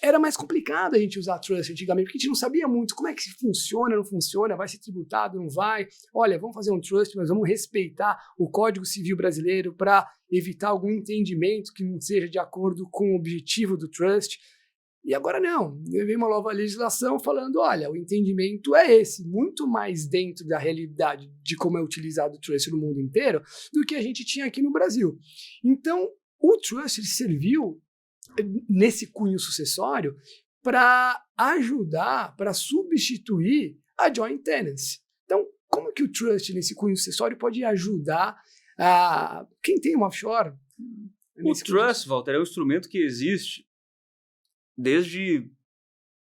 Speaker 1: era mais complicado a gente usar trust antigamente, porque a gente não sabia muito como é que funciona, não funciona, vai ser tributado, não vai. Olha, vamos fazer um trust, mas vamos respeitar o Código Civil brasileiro para evitar algum entendimento que não seja de acordo com o objetivo do trust. E agora não, veio uma nova legislação falando, olha, o entendimento é esse, muito mais dentro da realidade de como é utilizado o trust no mundo inteiro do que a gente tinha aqui no Brasil. Então, o trust ele serviu nesse cunho sucessório para ajudar, para substituir a joint tenancy. Então, como que o trust nesse cunho sucessório pode ajudar quem tem um offshore?
Speaker 2: O trust, Walter, é um instrumento que existe desde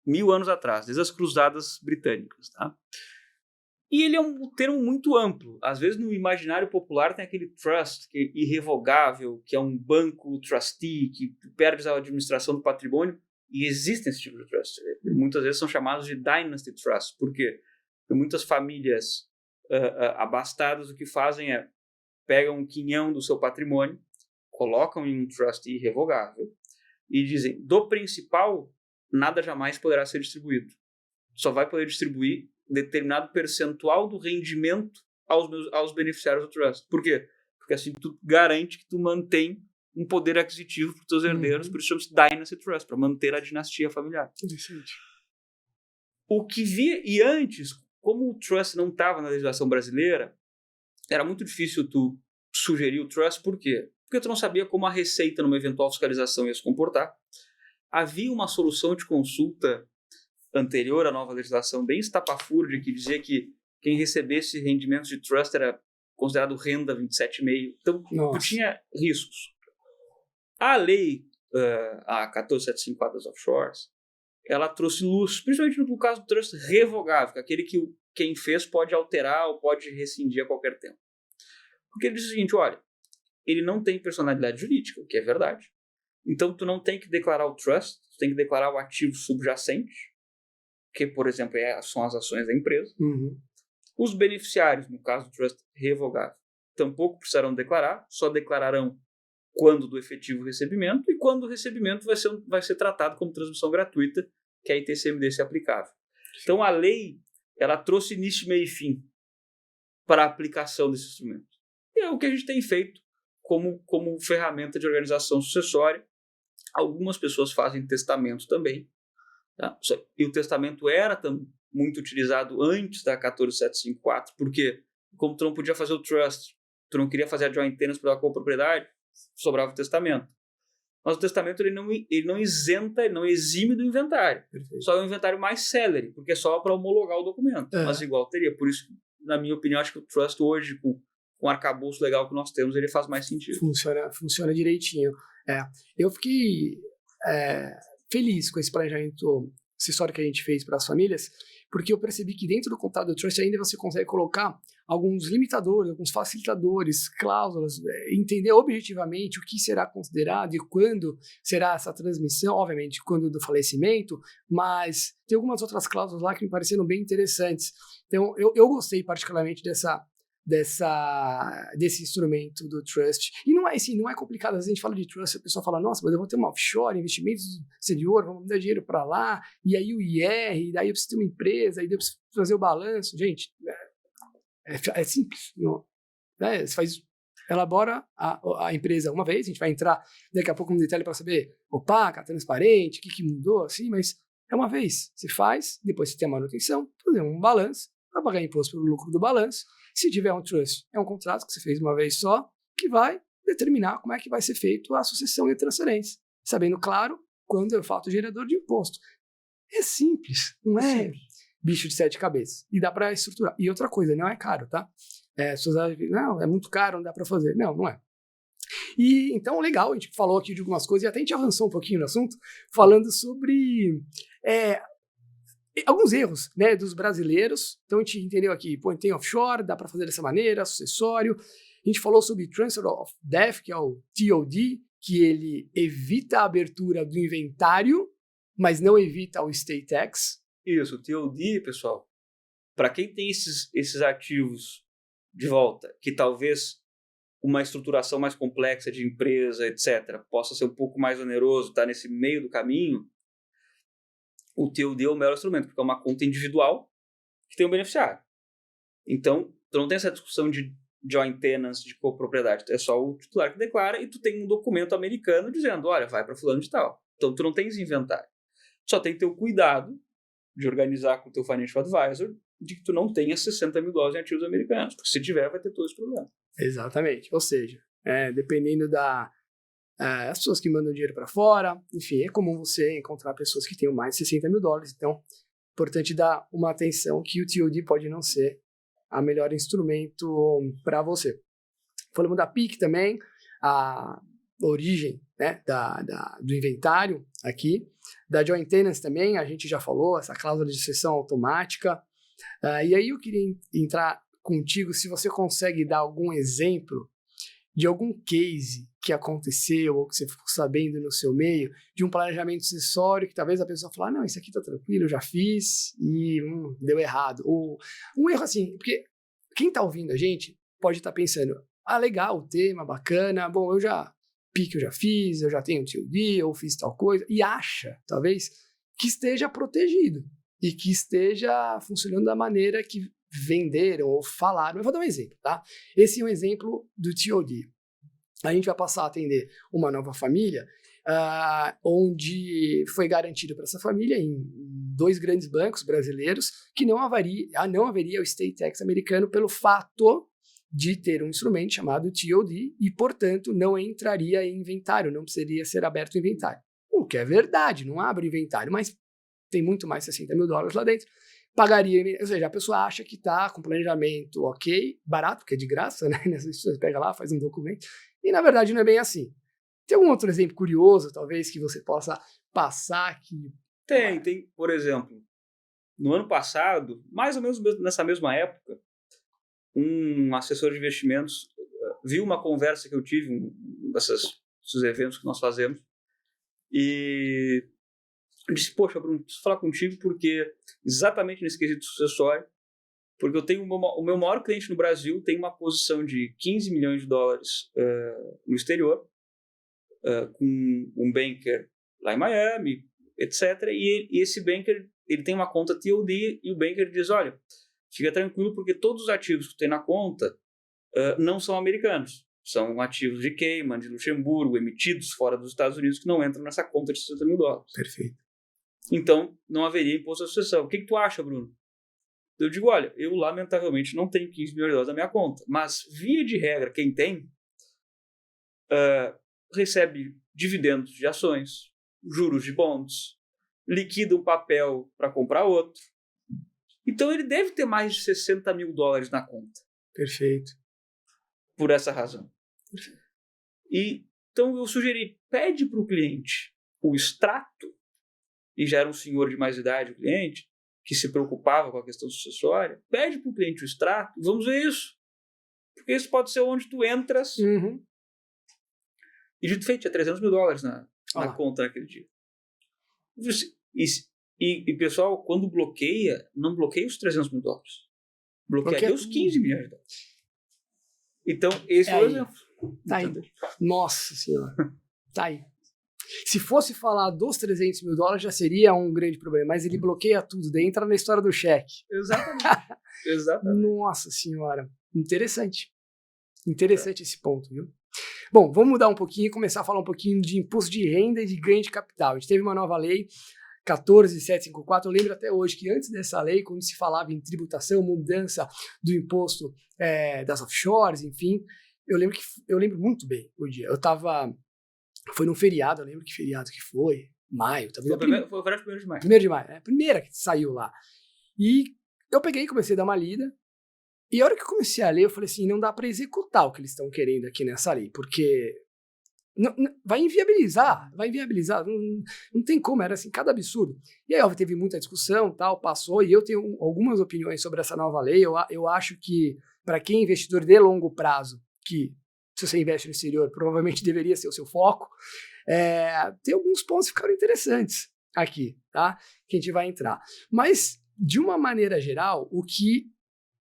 Speaker 2: 1000 anos atrás, desde as cruzadas britânicas, tá? E ele é um termo muito amplo. Às vezes, no imaginário popular, tem aquele trust que é irrevogável, que é um banco trustee, que perde a administração do patrimônio. E existem esse tipo de trust. Muitas vezes são chamados de dynasty trust. Por quê? Porque muitas famílias abastadas o que fazem é pegam um quinhão do seu patrimônio, colocam em um trust irrevogável e dizem, do principal, nada jamais poderá ser distribuído. Só vai poder distribuir determinado percentual do rendimento aos beneficiários do trust. Por quê? Porque assim tu garante que tu mantém um poder aquisitivo para os teus herdeiros, por isso chama-se Dynasty Trust, para manter a dinastia familiar.
Speaker 1: Interessante.
Speaker 2: E antes, como o trust não estava na legislação brasileira, era muito difícil tu sugerir o trust. Por quê? Porque tu não sabia como a Receita, numa eventual fiscalização, ia se comportar. Havia uma solução de consulta anterior à nova legislação, bem estapafúrdia, que dizia que quem recebesse rendimentos de trust era considerado renda 27,5. Então, tu tinha riscos. A lei, a 14.754 das offshores, ela trouxe luz, principalmente no caso do trust revogável, aquele que quem fez pode alterar ou pode rescindir a qualquer tempo. Porque ele diz o seguinte, olha, ele não tem personalidade jurídica, o que é verdade. Então, tu não tem que declarar o trust, tu tem que declarar o ativo subjacente, que, por exemplo, são as ações da empresa. Os beneficiários, no caso do trust revogável, tampouco precisarão declarar, só declararão quando do efetivo recebimento e quando o recebimento vai ser tratado como transmissão gratuita, que é a ITCMD se aplicável. Então, a lei ela trouxe início, meio e fim para a aplicação desse instrumento. E é o que a gente tem feito como ferramenta de organização sucessória. Algumas pessoas fazem testamento também. Tá? E o testamento era muito utilizado antes da 14754, porque como tu não podia fazer o trust, tu não queria fazer a joint tenancy pela copropriedade, sobrava o testamento. Mas o testamento ele não isenta, ele não exime do inventário. Perfeito. Só é um inventário mais célere, porque é só para homologar o documento. Mas igual teria. Por isso, na minha opinião, acho que o trust hoje, com o arcabouço legal que nós temos, ele faz mais sentido.
Speaker 1: Funciona direitinho. Eu fiquei feliz com esse planejamento acessório que a gente fez para as famílias, porque eu percebi que dentro do contrato do trust ainda você consegue colocar alguns limitadores, alguns facilitadores, cláusulas, entender objetivamente o que será considerado e quando será essa transmissão, obviamente quando do falecimento, mas tem algumas outras cláusulas lá que me pareceram bem interessantes. Então eu gostei particularmente desse instrumento do trust. E não é assim, não é complicado. Às vezes a gente fala de trust, a pessoa fala, nossa, mas eu vou ter uma offshore, investimentos exterior, vamos dar dinheiro para lá, e aí o IR, daí eu preciso ter uma empresa, e daí eu preciso fazer o balanço. Gente, é simples. Não, você elabora a empresa uma vez, a gente vai entrar daqui a pouco no detalhe para saber opaca, transparente, o que mudou, assim, mas é uma vez. Você faz, depois você tem a manutenção, fazer um balanço, vai pagar imposto pelo lucro do balanço. Se tiver um trust, é um contrato que você fez uma vez só, que vai determinar como é que vai ser feito a sucessão e a transferência, sabendo, claro, quando é o fato gerador de imposto. É simples, não é bicho de 7 cabeças. E dá para estruturar. E outra coisa, não é caro, tá? As pessoas acham que, não, é muito caro, não dá para fazer. Não, não é. E então, legal, a gente falou aqui de algumas coisas, e até a gente avançou um pouquinho no assunto, falando sobre alguns erros, né, dos brasileiros. Então a gente entendeu aqui, tem offshore, dá para fazer dessa maneira, sucessório. A gente falou sobre Transfer of Death, que é o TOD, que ele evita a abertura do inventário, mas não evita o estate tax.
Speaker 2: Isso, o TOD, pessoal, para quem tem esses ativos de volta, que talvez uma estruturação mais complexa de empresa, etc., possa ser um pouco mais oneroso, tá nesse meio do caminho, o TOD é o melhor instrumento, porque é uma conta individual que tem um beneficiário. Então, tu não tem essa discussão de joint tenancy, de copropriedade. É só o titular que declara e tu tem um documento americano dizendo, olha, vai para fulano de tal. Então, tu não tens inventário. Só tem que ter o cuidado de organizar com o teu financial advisor de que tu não tenha $60 mil em ativos americanos. Porque se tiver, vai ter todo esse problema.
Speaker 1: Exatamente. Ou seja, dependendo as pessoas que mandam dinheiro para fora, enfim, é comum você encontrar pessoas que tenham mais de $60 mil. Então, é importante dar uma atenção que o TOD pode não ser o melhor instrumento para você. Falamos da PIC também, a origem, né, do inventário aqui. Da joint tenancy também, a gente já falou, essa cláusula de cessão automática. E aí eu queria entrar contigo, se você consegue dar algum exemplo de algum case que aconteceu ou que você ficou sabendo no seu meio, de um planejamento sucessório que talvez a pessoa fale, não, isso aqui tá tranquilo, eu já fiz e deu errado. Ou um erro assim, porque quem tá ouvindo a gente pode estar pensando, legal, o tema, bacana, bom, eu já fiz, eu já tenho TOD, eu fiz tal coisa, e acha, talvez, que esteja protegido e que esteja funcionando da maneira que venderam ou falaram. Eu vou dar um exemplo, tá? Esse é um exemplo do TOD. A gente vai passar a atender uma nova família, onde foi garantido para essa família, em 2 grandes bancos brasileiros, que não haveria o estate tax americano pelo fato de ter um instrumento chamado TOD e, portanto, não entraria em inventário, não precisaria ser aberto o inventário. O que é verdade, não abre inventário, mas tem muito mais $60 mil lá dentro. Pagaria, ou seja, a pessoa acha que está com planejamento ok, barato, porque é de graça, né? Você pega lá, faz um documento, e na verdade não é bem assim. Tem algum outro exemplo curioso, talvez, que você possa passar, que
Speaker 2: Tem, por exemplo, no ano passado, mais ou menos nessa mesma época, um assessor de investimentos viu uma conversa que eu tive, desses eventos que nós fazemos, e disse, poxa, Bruno, preciso falar contigo porque exatamente nesse quesito sucessório, porque eu tenho o meu maior cliente no Brasil tem uma posição de 15 milhões de dólares no exterior, com um banker lá em Miami, etc. E esse banker ele tem uma conta TOD e o banker diz, olha, fica tranquilo porque todos os ativos que tu tem na conta não são americanos. São ativos de Cayman, de Luxemburgo, emitidos fora dos Estados Unidos que não entram nessa conta de 60 mil dólares.
Speaker 1: Perfeito.
Speaker 2: Então, não haveria imposto à sucessão. O que tu acha, Bruno? Eu digo, olha, eu lamentavelmente não tenho 15 milhões de dólares na minha conta, mas via de regra, quem tem recebe dividendos de ações, juros de bonds, liquida um papel para comprar outro. Então, ele deve ter mais de 60 mil dólares na conta.
Speaker 1: Perfeito.
Speaker 2: Por essa razão. E, então, eu sugeri, pede para o cliente o extrato, e já era um senhor de mais idade, o cliente, que se preocupava com a questão sucessória, pede para o cliente o extrato, e vamos ver isso. Porque isso pode ser onde tu entras.
Speaker 1: Uhum.
Speaker 2: E dito feito, tinha 300 mil dólares na conta naquele dia. E, pessoal, quando bloqueia, não bloqueia os 300 mil dólares. Bloqueia os 15 milhões de dólares. Então, esse é o exemplo.
Speaker 1: Tá aí. Nossa Senhora. Tá aí. Se fosse falar dos 300 mil dólares, já seria um grande problema. Mas ele bloqueia tudo. Daí entra na história do cheque.
Speaker 2: Exatamente. Exatamente.
Speaker 1: Nossa Senhora. Interessante. Interessante esse ponto, viu? Bom, vamos mudar um pouquinho e começar a falar um pouquinho de imposto de renda e de ganho de capital. A gente teve uma nova lei, 14.754, eu lembro até hoje que antes dessa lei, quando se falava em tributação, mudança do imposto das offshores, enfim, eu lembro muito bem o dia. Foi num feriado, eu lembro que feriado que foi, maio.
Speaker 2: Foi o feriado de 1º de maio.
Speaker 1: 1º de maio, a primeira que saiu lá. E eu peguei e comecei a dar uma lida, e a hora que eu comecei a ler, eu falei assim, não dá para executar o que eles estão querendo aqui nessa lei, porque vai inviabilizar, não tem como, era assim, cada absurdo. E aí, teve muita discussão, tal, passou, e eu tenho algumas opiniões sobre essa nova lei. Eu acho que, para quem é investidor de longo prazo, que se você investe no exterior, provavelmente deveria ser o seu foco, tem alguns pontos que ficaram interessantes aqui, tá? Que a gente vai entrar. Mas, de uma maneira geral, o que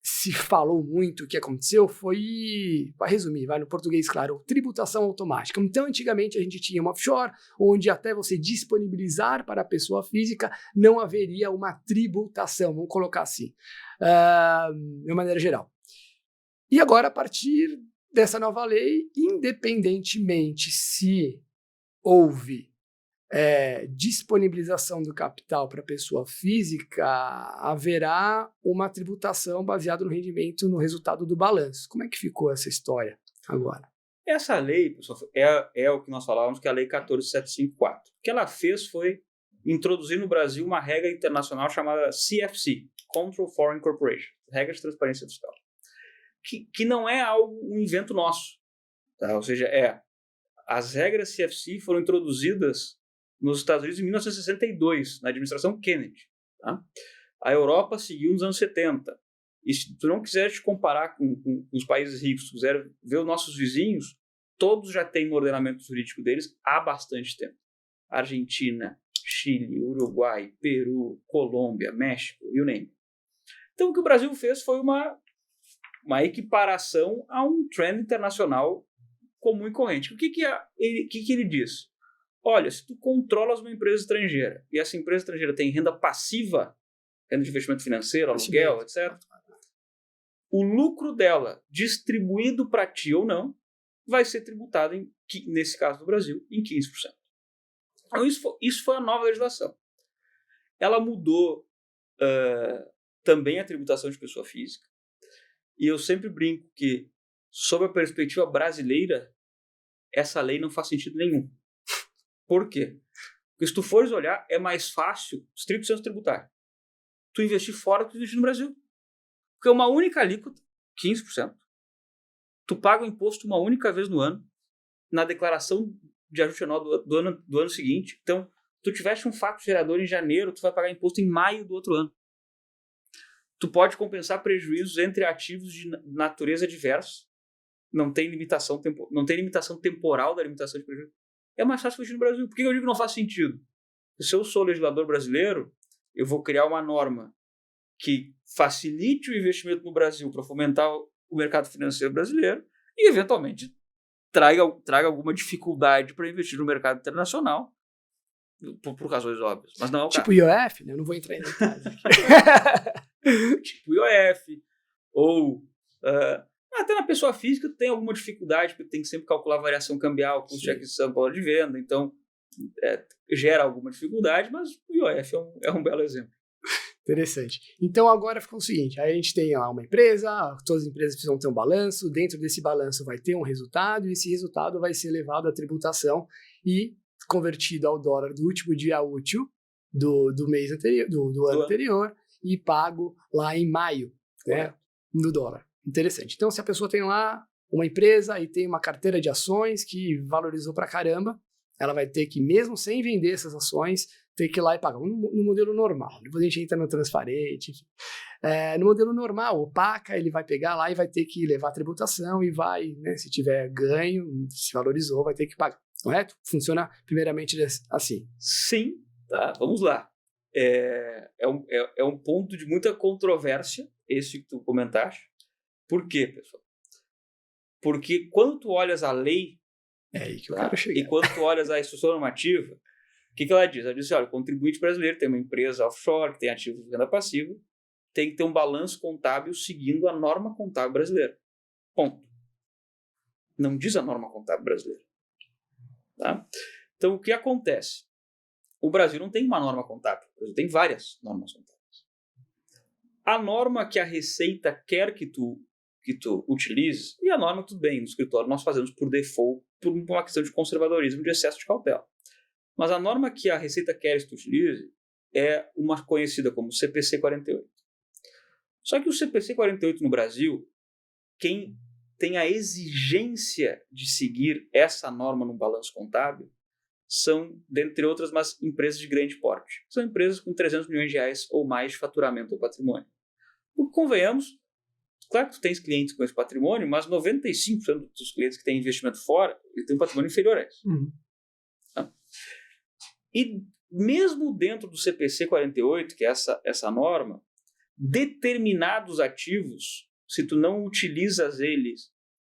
Speaker 1: se falou muito, o que aconteceu foi, para resumir, vai no português claro, tributação automática. Então, antigamente a gente tinha uma offshore, onde até você disponibilizar para a pessoa física, não haveria uma tributação, vamos colocar assim, de maneira geral. E agora, a partir dessa nova lei, independentemente se houve disponibilização do capital para a pessoa física, haverá uma tributação baseada no rendimento, no resultado do balanço. Como é que ficou essa história agora?
Speaker 2: Essa lei, pessoal, é o que nós falávamos, que é a Lei 14.754. O que ela fez foi introduzir no Brasil uma regra internacional chamada CFC, Control Foreign Corporation, regra de transparência fiscal, que não é um invento nosso. Tá? Ou seja, as regras CFC foram introduzidas nos Estados Unidos em 1962, na administração Kennedy. Tá? A Europa seguiu nos anos 70. E se tu não quiser te comparar com os países ricos, se quiser ver os nossos vizinhos, todos já têm no ordenamento jurídico deles há bastante tempo. Argentina, Chile, Uruguai, Peru, Colômbia, México, you name it. Então o que o Brasil fez foi uma equiparação a um trend internacional comum e corrente. O que ele diz? Olha, se tu controlas uma empresa estrangeira e essa empresa estrangeira tem renda passiva, renda de investimento financeiro, aluguel, etc., o lucro dela, distribuído para ti ou não, vai ser tributado, nesse caso do Brasil, em 15%. Então, isso foi a nova legislação. Ela mudou também a tributação de pessoa física. E eu sempre brinco que, sob a perspectiva brasileira, essa lei não faz sentido nenhum. Por quê? Porque se tu fores olhar, é mais fácil, estricto senso tributário, tu investir fora do que tu investir no Brasil. Porque uma única alíquota, 15%, tu paga o imposto uma única vez no ano, na declaração de ajuste anual do ano seguinte. Então, tu tiveste um fato gerador em janeiro, tu vai pagar imposto em maio do outro ano. Tu pode compensar prejuízos entre ativos de natureza diversa. Não tem limitação temporal da limitação de prejuízo. É mais fácil fugir no Brasil. Por que eu digo que não faz sentido? Se eu sou legislador brasileiro, eu vou criar uma norma que facilite o investimento no Brasil para fomentar o mercado financeiro brasileiro e, eventualmente, traga alguma dificuldade para investir no mercado internacional, por razões óbvias. Mas não é o
Speaker 1: tipo IOF, né? Eu não vou entrar em detalhes aqui.
Speaker 2: Tipo IOF, ou até na pessoa física tem alguma dificuldade, porque tem que sempre calcular a variação cambial, custo de aquisição, valor de venda, então gera alguma dificuldade, mas o IOF é um belo exemplo.
Speaker 1: Interessante. Então agora ficou o seguinte, aí a gente tem lá uma empresa, todas as empresas precisam ter um balanço, dentro desse balanço vai ter um resultado, e esse resultado vai ser levado à tributação e convertido ao dólar do último dia útil do mês anterior, do ano anterior, e pago lá em maio, né, no dólar. Interessante. Então se a pessoa tem lá uma empresa e tem uma carteira de ações que valorizou pra caramba, ela vai ter que, mesmo sem vender essas ações, ter que ir lá e pagar no modelo normal. Depois a gente entra no transparente. No modelo normal, opaca, ele vai pegar lá e vai ter que levar a tributação e vai, né, se tiver ganho, se valorizou, vai ter que pagar. Correto? Funciona primeiramente assim.
Speaker 2: Sim, tá, vamos lá. É um ponto de muita controvérsia, esse que tu comentaste. Por quê, pessoal? Porque quando tu olhas a lei,
Speaker 1: aí que eu quero chegar.
Speaker 2: E quando tu olhas a instrução normativa, o que ela diz? Ela diz assim, olha, o contribuinte brasileiro tem uma empresa offshore, que tem ativo de renda passiva, tem que ter um balanço contábil seguindo a norma contábil brasileira. Ponto. Não diz a norma contábil brasileira. Tá? Então, o que acontece? O Brasil não tem uma norma contábil. O Brasil tem várias normas contábeis. A norma que a Receita quer que tu utilize, e a norma, tudo bem, no escritório nós fazemos por default, por uma questão de conservadorismo, de excesso de cautela. Mas a norma que a Receita quer que tu utilize é uma conhecida como CPC 48. Só que o CPC 48 no Brasil, quem tem a exigência de seguir essa norma no balanço contábil são, dentre outras, mas empresas de grande porte. São empresas com 300 milhões de reais ou mais de faturamento ou patrimônio. Convenhamos, claro que tu tens clientes com esse patrimônio, mas 95% dos clientes que têm investimento fora, eles têm um patrimônio inferior a esse. Tá? E mesmo dentro do CPC 48, que é essa norma, determinados ativos, se tu não utilizas eles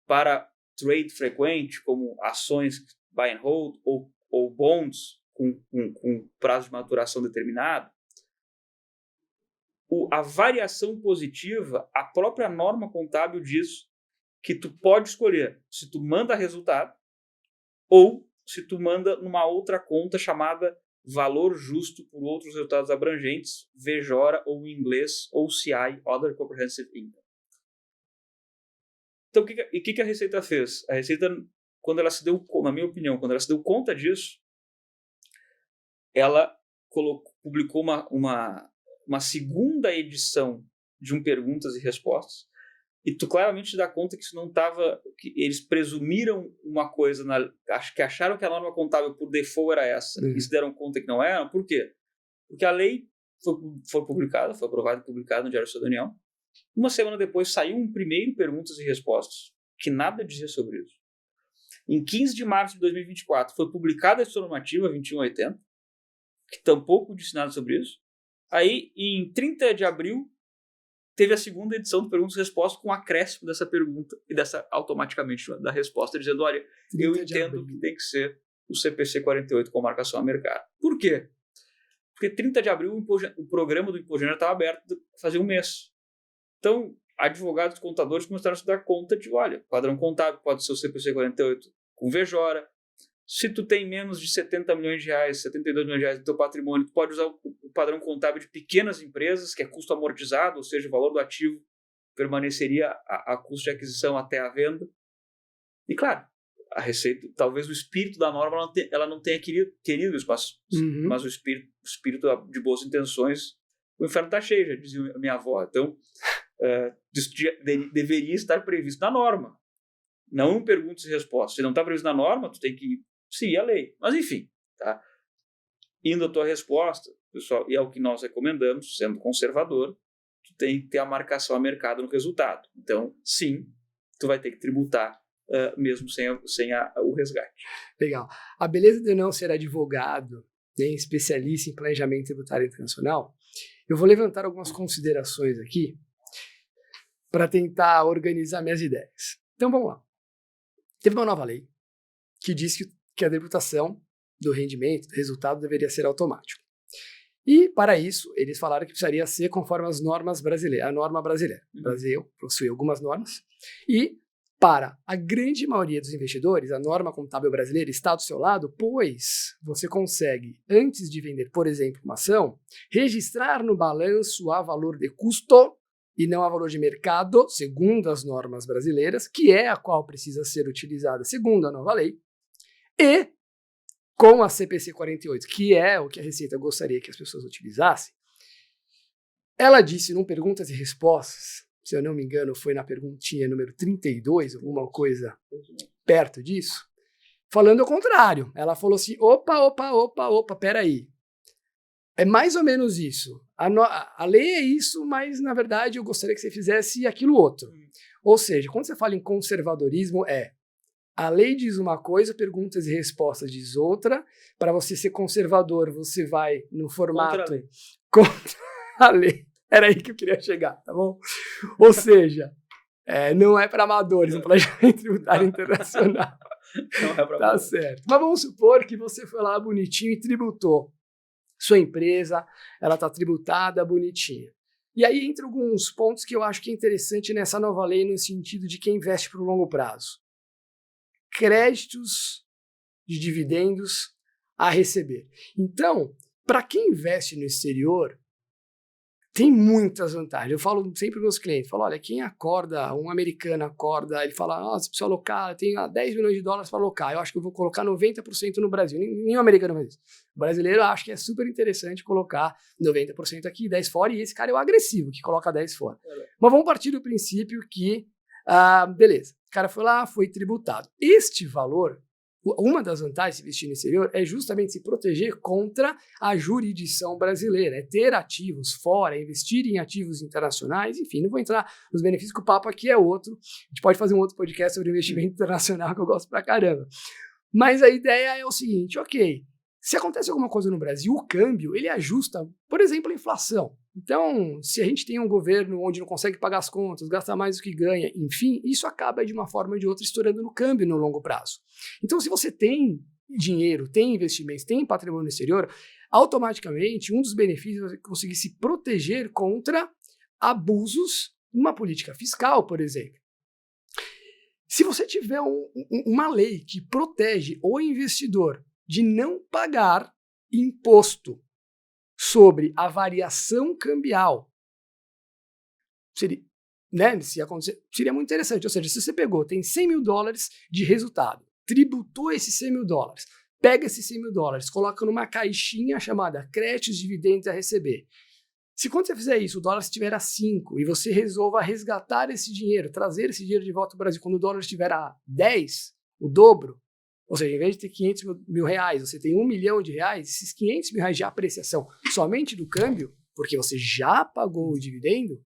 Speaker 2: para trade frequente, como ações buy and hold ou bonds com prazo de maturação determinado, a variação positiva, a própria norma contábil diz que tu pode escolher se tu manda resultado ou se tu manda numa outra conta chamada valor justo por outros resultados abrangentes, VJORA ou em inglês, OCI, Other Comprehensive Income. Então, o que a Receita fez? A Receita, quando ela se deu, na minha opinião, quando ela se deu conta disso, ela publicou uma segunda edição de um Perguntas e Respostas, e tu claramente te dá conta que isso não estava, que eles presumiram uma coisa, que acharam que a norma contábil por default era essa, e se deram conta que não era. Por quê? Porque a lei foi publicada, foi aprovada e publicada no Diário Oficial da União. Uma semana depois saiu um primeiro Perguntas e Respostas, que nada dizia sobre isso. Em 15 de março de 2024 foi publicada a instrução normativa 2180, que tampouco disse nada sobre isso. Aí, em 30 de abril, teve a segunda edição do Perguntas e Respostas com acréscimo dessa pergunta e dessa automaticamente da resposta, dizendo, olha, eu entendo que tem que ser o CPC 48 com marcação a mercado. Por quê? Porque 30 de abril o programa do Imposto de Renda estava aberto fazia um mês. Então, advogados e contadores começaram a se dar conta de, olha, padrão contábil pode ser o CPC 48 com VJORA. Se tu tem menos de 70 milhões de reais, 72 milhões de reais do teu patrimônio, tu pode usar o padrão contábil de pequenas empresas, que é custo amortizado, ou seja, o valor do ativo permaneceria a custo de aquisição até a venda. E claro, a Receita, talvez o espírito da norma ela não tenha querido isso, mas o espírito de boas intenções, o inferno está cheio, já dizia a minha avó. Então, isso deveria estar previsto na norma. Não em Perguntas e Respostas. Se não está previsto na norma, tu tem que seguir a lei. Mas, enfim. Tá? indo à tua resposta, pessoal, e é o que nós recomendamos, sendo conservador, tu tem que ter a marcação a mercado no resultado. Então, sim, tu vai ter que tributar mesmo sem o resgate.
Speaker 1: Legal. A beleza de eu não ser advogado, nem especialista em planejamento tributário internacional, eu vou levantar algumas considerações aqui para tentar organizar minhas ideias. Então, vamos lá. Teve uma nova lei que diz que a tributação do rendimento, do resultado, deveria ser automático. E, para isso, eles falaram que precisaria ser conforme as normas brasileiras, a norma brasileira. O Brasil possui algumas normas. E, para a grande maioria dos investidores, a norma contábil brasileira está do seu lado, pois você consegue, antes de vender, por exemplo, uma ação, registrar no balanço a valor de custo e não a valor de mercado, segundo as normas brasileiras, que é a qual precisa ser utilizada segundo a nova lei, e com a CPC 48, que é o que a Receita gostaria que as pessoas utilizassem, ela disse num Perguntas e Respostas, se eu não me engano, foi na perguntinha número 32, alguma coisa perto disso, falando ao contrário. Ela falou assim, opa, peraí. É mais ou menos isso. A lei é isso, mas, na verdade, eu gostaria que você fizesse aquilo outro. Ou seja, quando você fala em conservadorismo, a lei diz uma coisa, Perguntas e Respostas diz outra. Para você ser conservador, você vai no formato contra a lei. Era aí que eu queria chegar, tá bom? Ou seja, não é para amadores, um planejamento tributário internacional.
Speaker 2: Não é para
Speaker 1: tá certo. Mas vamos supor que você foi lá bonitinho e tributou. Sua empresa, ela está tributada bonitinha. E aí entra alguns pontos que eu acho que é interessante nessa nova lei no sentido de quem investe para o longo prazo. Créditos de dividendos a receber. Então, para quem investe no exterior, tem muitas vantagens. Eu falo sempre para os meus clientes, olha, quem acorda, um americano acorda, ele fala, você precisa alocar, eu tenho 10 milhões de dólares para alocar, eu acho que eu vou colocar 90% no Brasil. Nenhum americano faz isso. O brasileiro acha que é super interessante colocar 90% aqui, 10 fora, e esse cara é o agressivo que coloca 10 fora. Mas vamos partir do princípio que, beleza, o cara foi lá, foi tributado. Este valor, uma das vantagens de investir no exterior é justamente se proteger contra a jurisdição brasileira, é ter ativos fora, investir em ativos internacionais, enfim, não vou entrar nos benefícios, que o papo aqui é outro, a gente pode fazer um outro podcast sobre investimento internacional que eu gosto pra caramba. Mas a ideia é o seguinte, ok, se acontece alguma coisa no Brasil, o câmbio, ele ajusta, por exemplo, a inflação. Então, se a gente tem um governo onde não consegue pagar as contas, gasta mais do que ganha, enfim, isso acaba de uma forma ou de outra estourando no câmbio no longo prazo. Então, se você tem dinheiro, tem investimentos, tem patrimônio no exterior, automaticamente um dos benefícios é conseguir se proteger contra abusos numa política fiscal, por exemplo. Se você tiver uma lei que protege o investidor de não pagar imposto sobre a variação cambial, seria, né, se acontecer, seria muito interessante. Ou seja, se você pegou, tem 100 mil dólares de resultado, tributou esses 100 mil dólares, pega esses 100 mil dólares, coloca numa caixinha chamada créditos, dividendos a receber. Se quando você fizer isso, o dólar estiver a 5 e você resolva resgatar esse dinheiro, trazer esse dinheiro de volta ao Brasil, quando o dólar estiver a 10, o dobro, ou seja, em vez de ter 500 mil reais, você tem 1 milhão de reais, esses 500 mil reais de apreciação somente do câmbio, porque você já pagou o dividendo,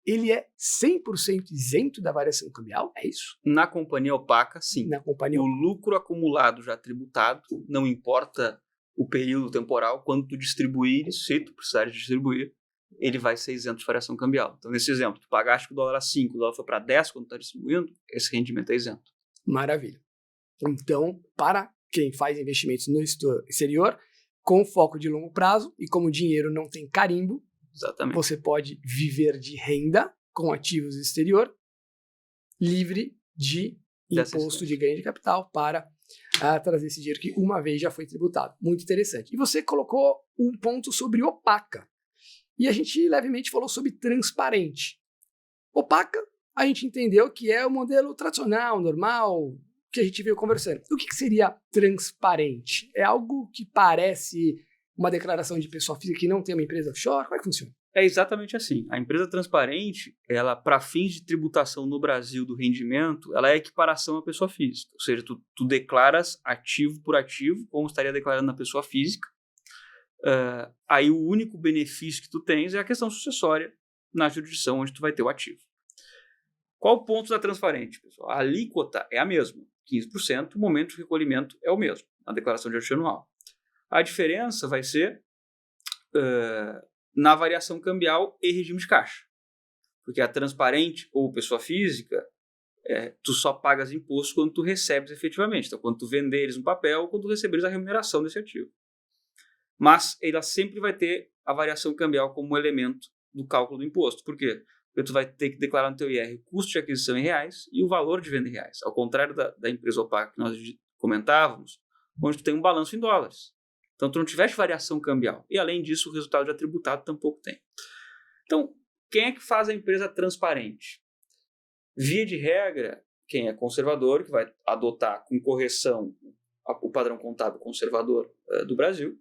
Speaker 1: ele é 100% isento da variação cambial, é isso?
Speaker 2: Na companhia opaca, sim.
Speaker 1: Na companhia
Speaker 2: o lucro acumulado já tributado, não importa o período temporal, quando tu distribuir, se tu precisar distribuir, ele vai ser isento de variação cambial. Então, nesse exemplo, tu pagaste que o dólar a 5, o dólar foi para 10 quando tu está distribuindo, esse rendimento é isento.
Speaker 1: Maravilha. Então, para quem faz investimentos no exterior, com foco de longo prazo, e como o dinheiro não tem carimbo,
Speaker 2: exatamente,
Speaker 1: você pode viver de renda com ativos do exterior, livre de imposto de ganho de capital para trazer esse dinheiro que uma vez já foi tributado. Muito interessante. E você colocou um ponto sobre opaca. E a gente levemente falou sobre transparente. Opaca, a gente entendeu que é o modelo tradicional, normal, que a gente veio conversando. O que seria transparente? É algo que parece uma declaração de pessoa física que não tem uma empresa offshore? Como é que funciona?
Speaker 2: É exatamente assim. A empresa transparente, ela, para fins de tributação no Brasil do rendimento, ela é equiparação à pessoa física. Ou seja, tu declaras ativo por ativo, como estaria declarando na pessoa física. aí o único benefício que tu tens é a questão sucessória na jurisdição onde tu vai ter o ativo. Qual o ponto da transparente, pessoal? A alíquota é a mesma, 15%, o momento de recolhimento é o mesmo, na declaração de ajuste anual. A diferença vai ser na variação cambial e regime de caixa. Porque a transparente ou pessoa física, tu só pagas imposto quando tu recebes efetivamente. Então, quando tu venderes um papel ou quando tu receberes a remuneração desse ativo. Mas ela sempre vai ter a variação cambial como elemento do cálculo do imposto. Por quê? Porque tu vai ter que declarar no teu IR o custo de aquisição em reais e o valor de venda em reais. Ao contrário da empresa opaca que nós comentávamos, onde tu tem um balanço em dólares. Então, tu não tiveste variação cambial. E, além disso, o resultado já tributado tampouco tem. Então, quem é que faz a empresa transparente? Via de regra, quem é conservador, que vai adotar com correção o padrão contábil conservador do Brasil,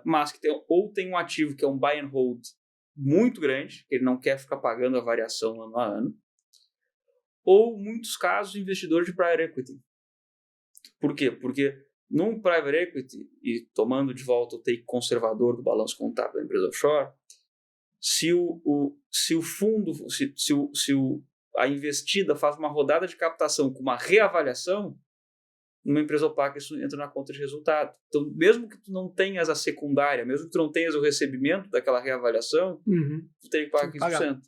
Speaker 2: mas que tem um ativo que é um buy and hold muito grande, que ele não quer ficar pagando a variação ano a ano, ou, em muitos casos, investidor de private equity. Por quê? Porque num private equity, e tomando de volta o take conservador do balanço contábil da empresa offshore, se o fundo, a investida faz uma rodada de captação com uma reavaliação, numa empresa opaca isso entra na conta de resultado. Então, mesmo que tu não tenhas a secundária, mesmo que tu não tenhas o recebimento daquela reavaliação, tu tem que pagar 15%.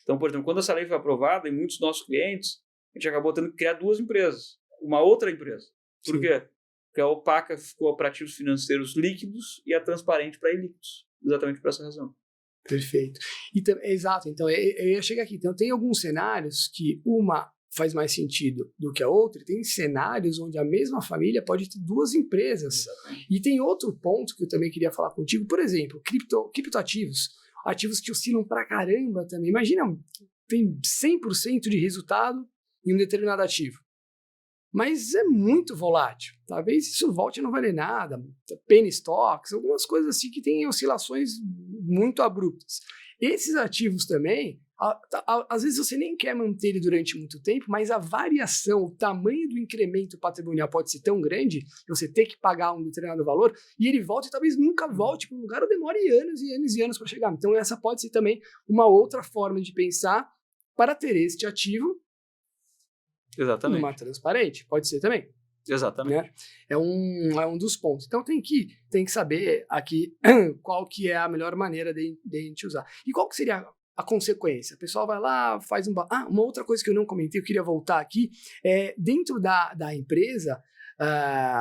Speaker 2: Então, por exemplo, quando essa lei foi aprovada, em muitos dos nossos clientes, a gente acabou tendo que criar duas empresas. Uma outra empresa. Por quê? Porque a opaca ficou para ativos financeiros líquidos e a transparente para ilíquidos. Exatamente por essa razão.
Speaker 1: Perfeito. Exato. Então, eu ia chegar aqui. Então, tem alguns cenários que uma faz mais sentido do que a outra. Tem cenários onde a mesma família pode ter duas empresas. Exatamente. E tem outro ponto que eu também queria falar contigo. Por exemplo, criptoativos. Ativos que oscilam pra caramba também. Imagina, tem 100% de resultado em um determinado ativo. Mas é muito volátil. Talvez isso volte a não valer nada. Penny stocks, algumas coisas assim que têm oscilações muito abruptas. Esses ativos também, às vezes você nem quer manter ele durante muito tempo, mas a variação, o tamanho do incremento patrimonial pode ser tão grande que você ter que pagar um determinado valor e ele volte e talvez nunca volte para um lugar ou demore anos e anos e anos para chegar. Então essa pode ser também uma outra forma de pensar para ter este ativo.
Speaker 2: Exatamente.
Speaker 1: Numa transparente, pode ser também.
Speaker 2: Exatamente.
Speaker 1: Né? É um dos pontos. Então tem que saber aqui qual que é a melhor maneira de a gente usar. E qual que seria a consequência? O pessoal vai lá, faz uma outra coisa que eu não comentei, eu queria voltar aqui, dentro da empresa,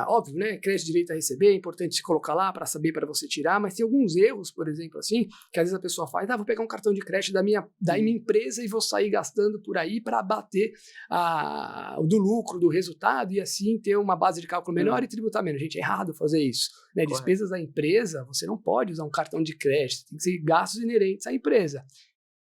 Speaker 1: óbvio, né? Crédito, direito a receber, é importante se colocar lá para saber para você tirar, mas tem alguns erros, por exemplo, assim, que às vezes a pessoa faz, vou pegar um cartão de crédito da minha empresa e vou sair gastando por aí para abater do lucro, do resultado e assim ter uma base de cálculo menor e tributar menos. Gente, é errado fazer isso. Né? Despesas da empresa, você não pode usar um cartão de crédito, tem que ser gastos inerentes à empresa.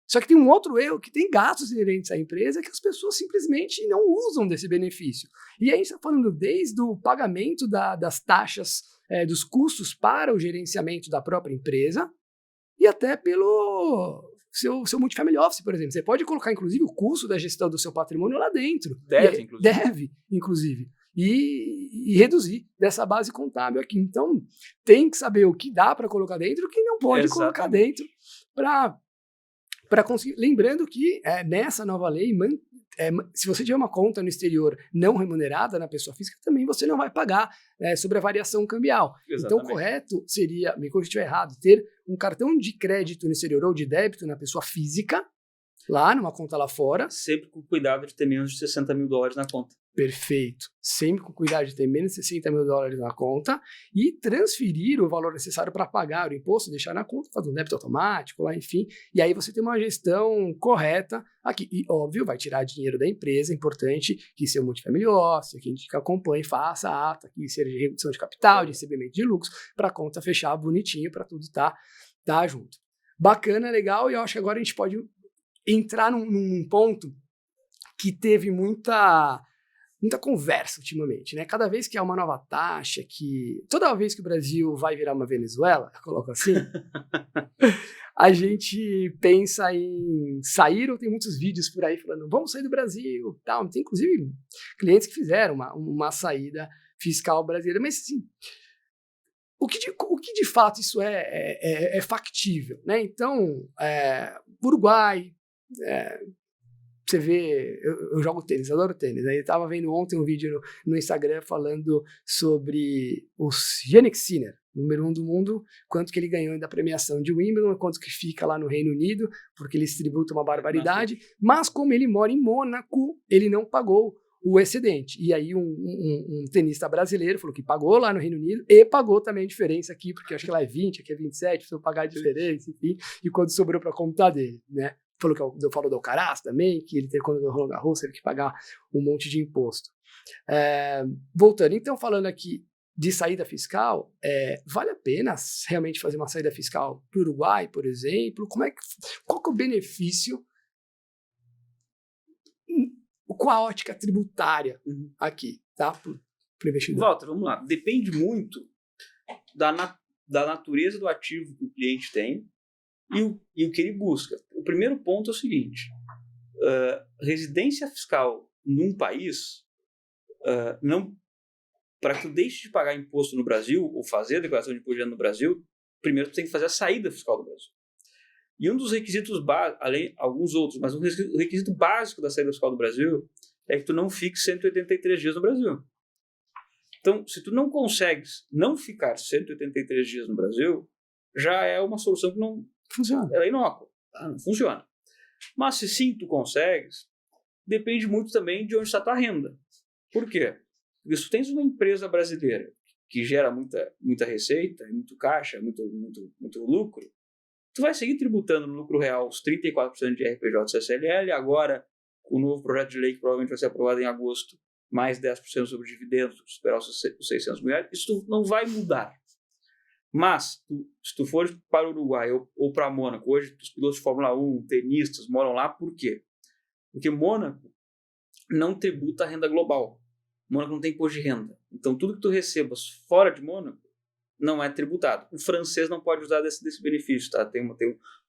Speaker 1: Só que tem um outro erro, que tem gastos inerentes à empresa que as pessoas simplesmente não usam desse benefício. E aí a gente está falando desde o pagamento das taxas, dos custos para o gerenciamento da própria empresa e até pelo seu multifamily office, por exemplo. Você pode colocar, inclusive, o custo da gestão do seu patrimônio lá dentro. Deve, inclusive. E reduzir dessa base contábil aqui. Então, tem que saber o que dá para colocar dentro e o que não pode colocar dentro para conseguir. Lembrando que nessa nova lei, se você tiver uma conta no exterior não remunerada na pessoa física, também você não vai pagar sobre a variação cambial. Exatamente. Então, o correto seria, me corrija se estiver errado, ter um cartão de crédito no exterior ou de débito na pessoa física, lá numa conta lá fora.
Speaker 2: Sempre com cuidado de ter menos de $60 mil na conta.
Speaker 1: Perfeito. Sempre com cuidado de ter menos de $60 mil na conta e transferir o valor necessário para pagar o imposto, deixar na conta, fazer um débito automático, lá, enfim. E aí você tem uma gestão correta aqui. E, óbvio, vai tirar dinheiro da empresa, é importante que seu multifamily office, que a gente acompanhe, faça a ata, que seja de redução de capital, de recebimento de lucros, para a conta fechar bonitinho, para tudo tá junto. Bacana, legal, e eu acho que agora a gente pode entrar num ponto que teve muita conversa ultimamente, né? Cada vez que há uma nova taxa, toda vez que o Brasil vai virar uma Venezuela, eu coloco assim, a gente pensa em sair, ou tem muitos vídeos por aí falando, vamos sair do Brasil, tal. Tem inclusive clientes que fizeram uma saída fiscal brasileira, mas assim, o que de fato isso é factível, né? Então, Uruguai, você vê, eu jogo tênis, adoro tênis, né? Eu estava vendo ontem um vídeo no Instagram falando sobre o Jannik Sinner, número 1 do mundo, quanto que ele ganhou da premiação de Wimbledon, quanto que fica lá no Reino Unido, porque eles tributam uma barbaridade, mas como ele mora em Mônaco, ele não pagou o excedente. E aí um tenista brasileiro falou que pagou lá no Reino Unido e pagou também a diferença aqui, porque acho que lá é 20, aqui é 27, precisou pagar a diferença, enfim, e quando sobrou para contar dele, né? Falou do Alcaraz também, que ele teve, quando ganhou o Roland Garros, teve que pagar um monte de imposto. Voltando, então, falando aqui de saída fiscal, vale a pena realmente fazer uma saída fiscal para o Uruguai, por exemplo? Qual que é o benefício com a ótica tributária aqui, tá? Para o investidor.
Speaker 2: Walter, vamos lá. Depende muito da natureza do ativo que o cliente tem e o que ele busca. O primeiro ponto é o seguinte: residência fiscal num país, para que tu deixe de pagar imposto no Brasil ou fazer a declaração de imposto de renda no Brasil, primeiro tu tem que fazer a saída fiscal do Brasil. E um dos requisitos básicos, além alguns outros, mas o requisito básico da saída fiscal do Brasil é que tu não fique 183 dias no Brasil. Então, se tu não consegues não ficar 183 dias no Brasil, já é uma solução que não
Speaker 1: funciona.
Speaker 2: Ela é inócua, tá? Não funciona. Mas se sim tu consegues, depende muito também de onde está a tua renda. Por quê? Porque se tu tens uma empresa brasileira que gera muita receita, muito caixa, muito lucro, tu vai seguir tributando no lucro real os 34% de RPJ e CCLL. Agora, o novo projeto de lei que provavelmente vai ser aprovado em agosto, mais 10% sobre dividendos, superar os 600 mil reais, isso não vai mudar. Mas, se tu fores para o Uruguai ou para Mônaco, hoje os pilotos de Fórmula 1, tenistas, moram lá, por quê? Porque Mônaco não tributa a renda global. Mônaco não tem imposto de renda. Então, tudo que tu recebas fora de Mônaco não é tributado. O francês não pode usar desse benefício, tá? Tem um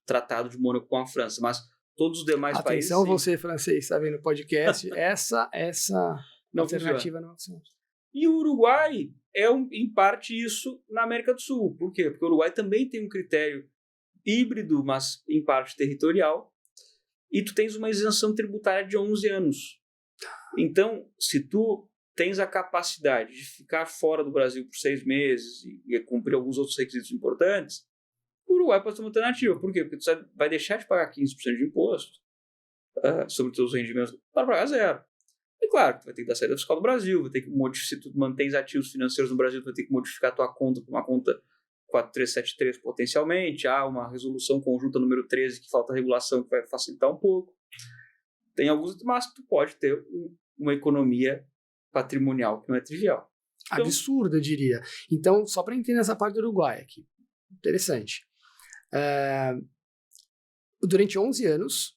Speaker 2: tratado de Mônaco com a França, mas todos os demais países...
Speaker 1: Atenção, você francês, está vendo o podcast, essa
Speaker 2: não
Speaker 1: alternativa não funciona.
Speaker 2: E o Uruguai em parte, isso na América do Sul. Por quê? Porque o Uruguai também tem um critério híbrido, mas em parte territorial, e tu tens uma isenção tributária de 11 anos. Então, se tu tens a capacidade de ficar fora do Brasil por 6 meses e cumprir alguns outros requisitos importantes, o Uruguai pode ser uma alternativa. Por quê? Porque tu vai deixar de pagar 15% de imposto sobre os teus rendimentos para pagar zero. E claro, tu vai ter que dar saída fiscal do Brasil, vai ter que modificar, se tu mantens ativos financeiros no Brasil, tu vai ter que modificar a tua conta para uma conta 4373 potencialmente. Há uma resolução conjunta número 13 que falta regulação, que vai facilitar um pouco. Tem alguns, mas tu pode ter uma economia patrimonial que não é trivial.
Speaker 1: Então, absurda, eu diria. Então, só para entender essa parte do Uruguai aqui. Interessante. Durante 11 anos,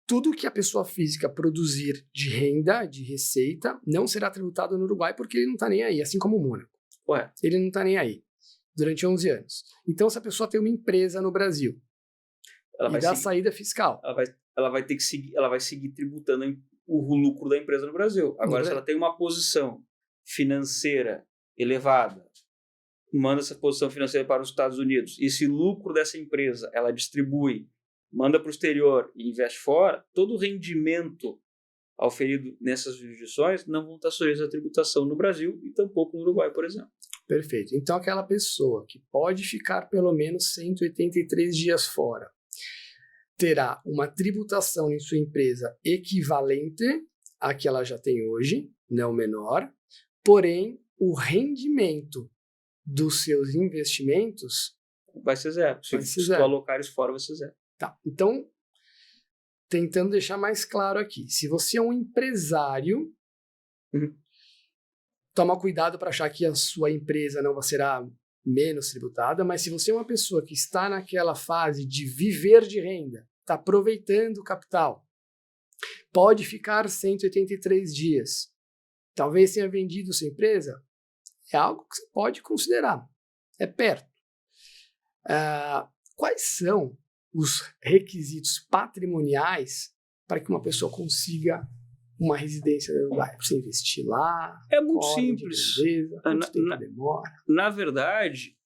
Speaker 1: tudo que a pessoa física produzir de renda, de receita, não será tributado no Uruguai porque ele não está nem aí, assim como o Mônaco.
Speaker 2: Ué.
Speaker 1: Ele não está nem aí. Durante 11 anos. Então, se a pessoa tem uma empresa no Brasil e dá saída fiscal...
Speaker 2: Ela vai ter que seguir, ela vai seguir tributando o lucro da empresa no Brasil. Agora, se ela tem uma posição financeira elevada, manda essa posição financeira para os Estados Unidos, e esse lucro dessa empresa ela distribui, manda para o exterior e investe fora, todo o rendimento auferido nessas jurisdições não vão estar sujeitos à tributação no Brasil e tampouco no Uruguai, por exemplo.
Speaker 1: Perfeito. Então, aquela pessoa que pode ficar pelo menos 183 dias fora terá uma tributação em sua empresa equivalente à que ela já tem hoje, não menor, porém, o rendimento dos seus investimentos
Speaker 2: vai ser zero. Se tu alocares fora, vai ser zero.
Speaker 1: Tá. Então, tentando deixar mais claro aqui, se você é um empresário, toma cuidado para achar que a sua empresa não será menos tributada, mas se você é uma pessoa que está naquela fase de viver de renda, está aproveitando o capital, pode ficar 183 dias. Talvez tenha vendido sua empresa, é algo que você pode considerar. É perto. Quais são os requisitos patrimoniais para que uma pessoa consiga uma residência no Uruguai? Para você investir lá?
Speaker 2: É muito
Speaker 1: ordem de
Speaker 2: simples.
Speaker 1: grandeza? Quanto tempo demora?
Speaker 2: Na verdade,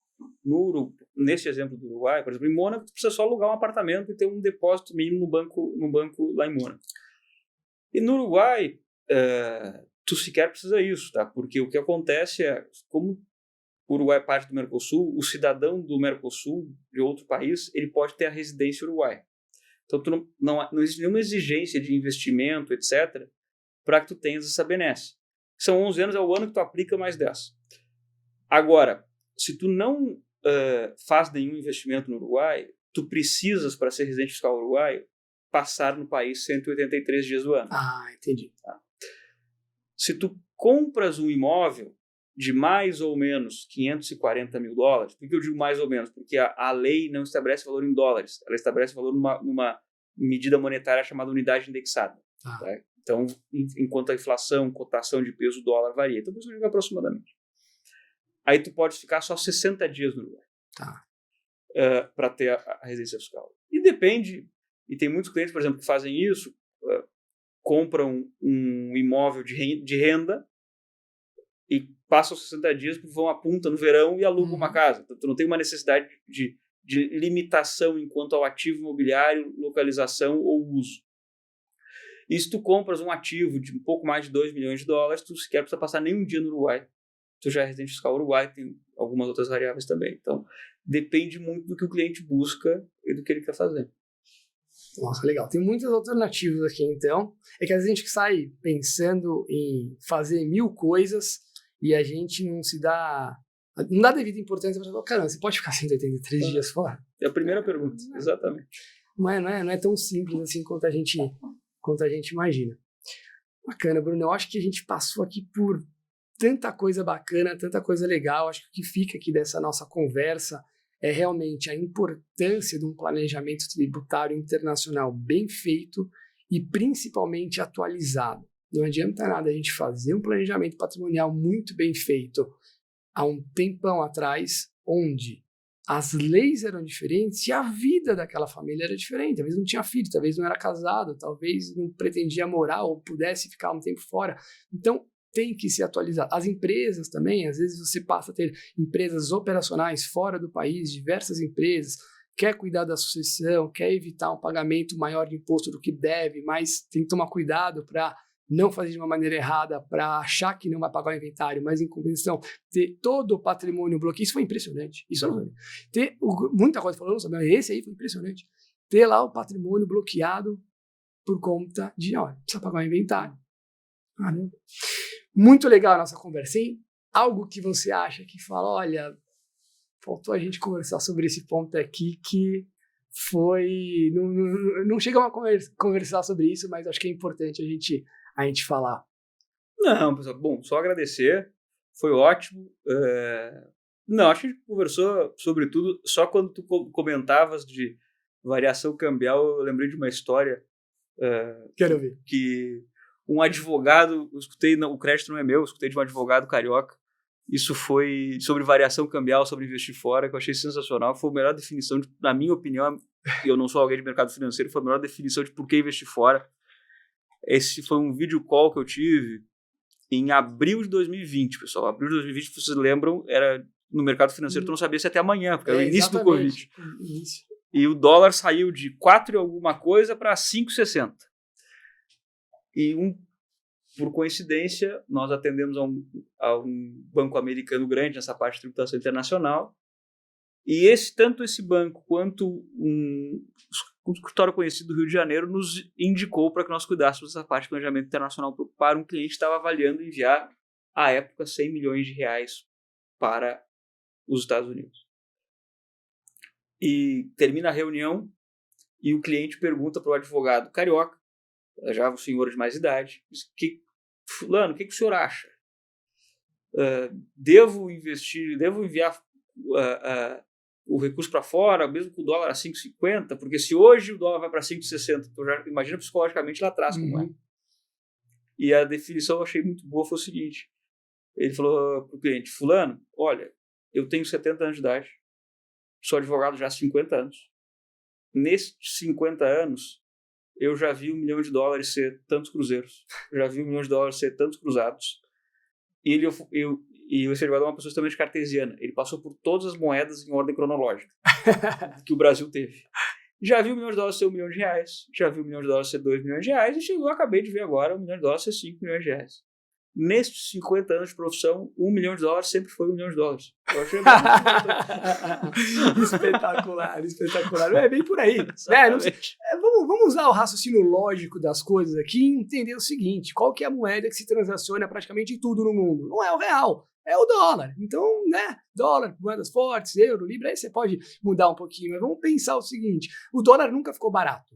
Speaker 2: nesse exemplo do Uruguai, por exemplo, em Mônaco, tu precisa só alugar um apartamento e ter um depósito mínimo no banco lá em Mônaco. E no Uruguai, tu sequer precisa isso, tá? Porque o que acontece é, como o Uruguai é parte do Mercosul, o cidadão do Mercosul, de outro país, ele pode ter a residência uruguaia. Então, não existe nenhuma exigência de investimento, etc., para que tu tenhas essa benesse. São 11 anos, é o ano que tu aplica mais 10. Agora, se tu não faz nenhum investimento no Uruguai, tu precisas, para ser residente fiscal uruguaio, passar no país 183 dias do ano.
Speaker 1: Ah, entendi.
Speaker 2: Tá? Se tu compras um imóvel de mais ou menos $540 mil, por que eu digo mais ou menos? Porque a lei não estabelece valor em dólares, ela estabelece valor numa medida monetária chamada unidade indexada.
Speaker 1: Ah.
Speaker 2: Tá? Então, enquanto a inflação, cotação de peso, o dólar varia. Então, você diga aproximadamente. Aí tu pode ficar só 60 dias no Uruguai.
Speaker 1: Tá.
Speaker 2: Para ter a residência fiscal. E depende, e tem muitos clientes, por exemplo, que fazem isso, compram um imóvel de renda e passam 60 dias, vão à punta no verão e alugam uma casa. Então, tu não tem uma necessidade de limitação enquanto ao ativo imobiliário, localização ou uso. E se tu compras um ativo de um pouco mais de $2 milhões, tu sequer precisa passar nenhum dia no Uruguai. Tu já é residente fiscal uruguai, tem algumas outras variáveis também. Então, depende muito do que o cliente busca e do que ele quer fazer.
Speaker 1: Nossa, legal. Tem muitas alternativas aqui, então. É que às vezes a gente sai pensando em fazer 1000 coisas e a gente não dá devida importância para falar, caramba, você pode ficar 183 dias fora?
Speaker 2: É a primeira pergunta, exatamente.
Speaker 1: Não é tão simples assim quanto a gente imagina. Bacana, Bruno. Eu acho que a gente passou aqui por tanta coisa bacana, tanta coisa legal. Acho que o que fica aqui dessa nossa conversa é realmente a importância de um planejamento tributário internacional bem feito e principalmente atualizado. Não adianta nada a gente fazer um planejamento patrimonial muito bem feito há um tempão atrás, onde as leis eram diferentes e a vida daquela família era diferente. Talvez não tinha filho, talvez não era casado, talvez não pretendia morar ou pudesse ficar um tempo fora. Então, tem que se atualizar. As empresas também, às vezes você passa a ter empresas operacionais fora do país, diversas empresas, quer cuidar da sucessão, quer evitar um pagamento maior de imposto do que deve, mas tem que tomar cuidado para não fazer de uma maneira errada, para achar que não vai pagar o inventário, mas em compensação, ter todo o patrimônio bloqueado. Isso foi impressionante. Isso não ter muita coisa falando, sabe? Esse aí foi impressionante. Ter lá o patrimônio bloqueado por conta de, precisa pagar o inventário. Caramba. Muito legal a nossa conversa, hein? Algo que você acha que fala, olha, faltou a gente conversar sobre esse ponto aqui que foi... Não chegamos a conversar sobre isso, mas acho que é importante a gente falar.
Speaker 2: Não, pessoal, bom, só agradecer, foi ótimo. Não, acho que a gente conversou sobre tudo, só quando tu comentavas de variação cambial, eu lembrei de uma história.
Speaker 1: Quero ver.
Speaker 2: Que um advogado, eu escutei, não, o crédito não é meu, eu escutei de um advogado carioca, isso foi sobre variação cambial, sobre investir fora, que eu achei sensacional, foi a melhor definição, na minha opinião, eu não sou alguém de mercado financeiro, foi a melhor definição de por que investir fora. Esse foi um vídeo call que eu tive em abril de 2020, pessoal. Abril de 2020, vocês lembram, era no mercado financeiro, tu não sabia se até amanhã, porque era o início do Covid. E o dólar saiu de 4 e alguma coisa para 5,60. E por coincidência, nós atendemos a um banco americano grande nessa parte de tributação internacional. E tanto esse banco quanto um escritório conhecido do Rio de Janeiro nos indicou para que nós cuidássemos dessa parte de planejamento internacional para um cliente que estava avaliando enviar, à época, R$100 milhões para os Estados Unidos. E termina a reunião e o cliente pergunta para o advogado carioca, já o senhor de mais idade, fulano, o que o senhor acha? Devo enviar o recurso para fora, mesmo com o dólar a 5,50? Porque se hoje o dólar vai para 5,60, tu já imagina psicologicamente lá atrás como é. E a definição eu achei muito boa, foi o seguinte, ele falou para o cliente, fulano, olha, eu tenho 70 anos de idade, sou advogado já há 50 anos. Nesses 50 anos, eu já vi $1 milhão ser tantos cruzeiros, já vi $1 milhão ser tantos cruzados. E o Estevão é uma pessoa extremamente cartesiana. Ele passou por todas as moedas em ordem cronológica que o Brasil teve. Já vi $1 milhão ser $1 milhão, já vi $1 milhão ser $2 milhões, e acabei de ver agora $1 milhão ser $5 milhões. Nestes 50 anos de profissão, $1 milhão sempre foi $1 milhão. Eu achei
Speaker 1: espetacular, espetacular. É bem por aí. Né? Vamos usar o raciocínio lógico das coisas aqui e entender o seguinte: qual que é a moeda que se transaciona praticamente em tudo no mundo? Não é o real, é o dólar. Então, né, dólar, moedas fortes, euro, libra, aí você pode mudar um pouquinho, mas vamos pensar o seguinte: o dólar nunca ficou barato.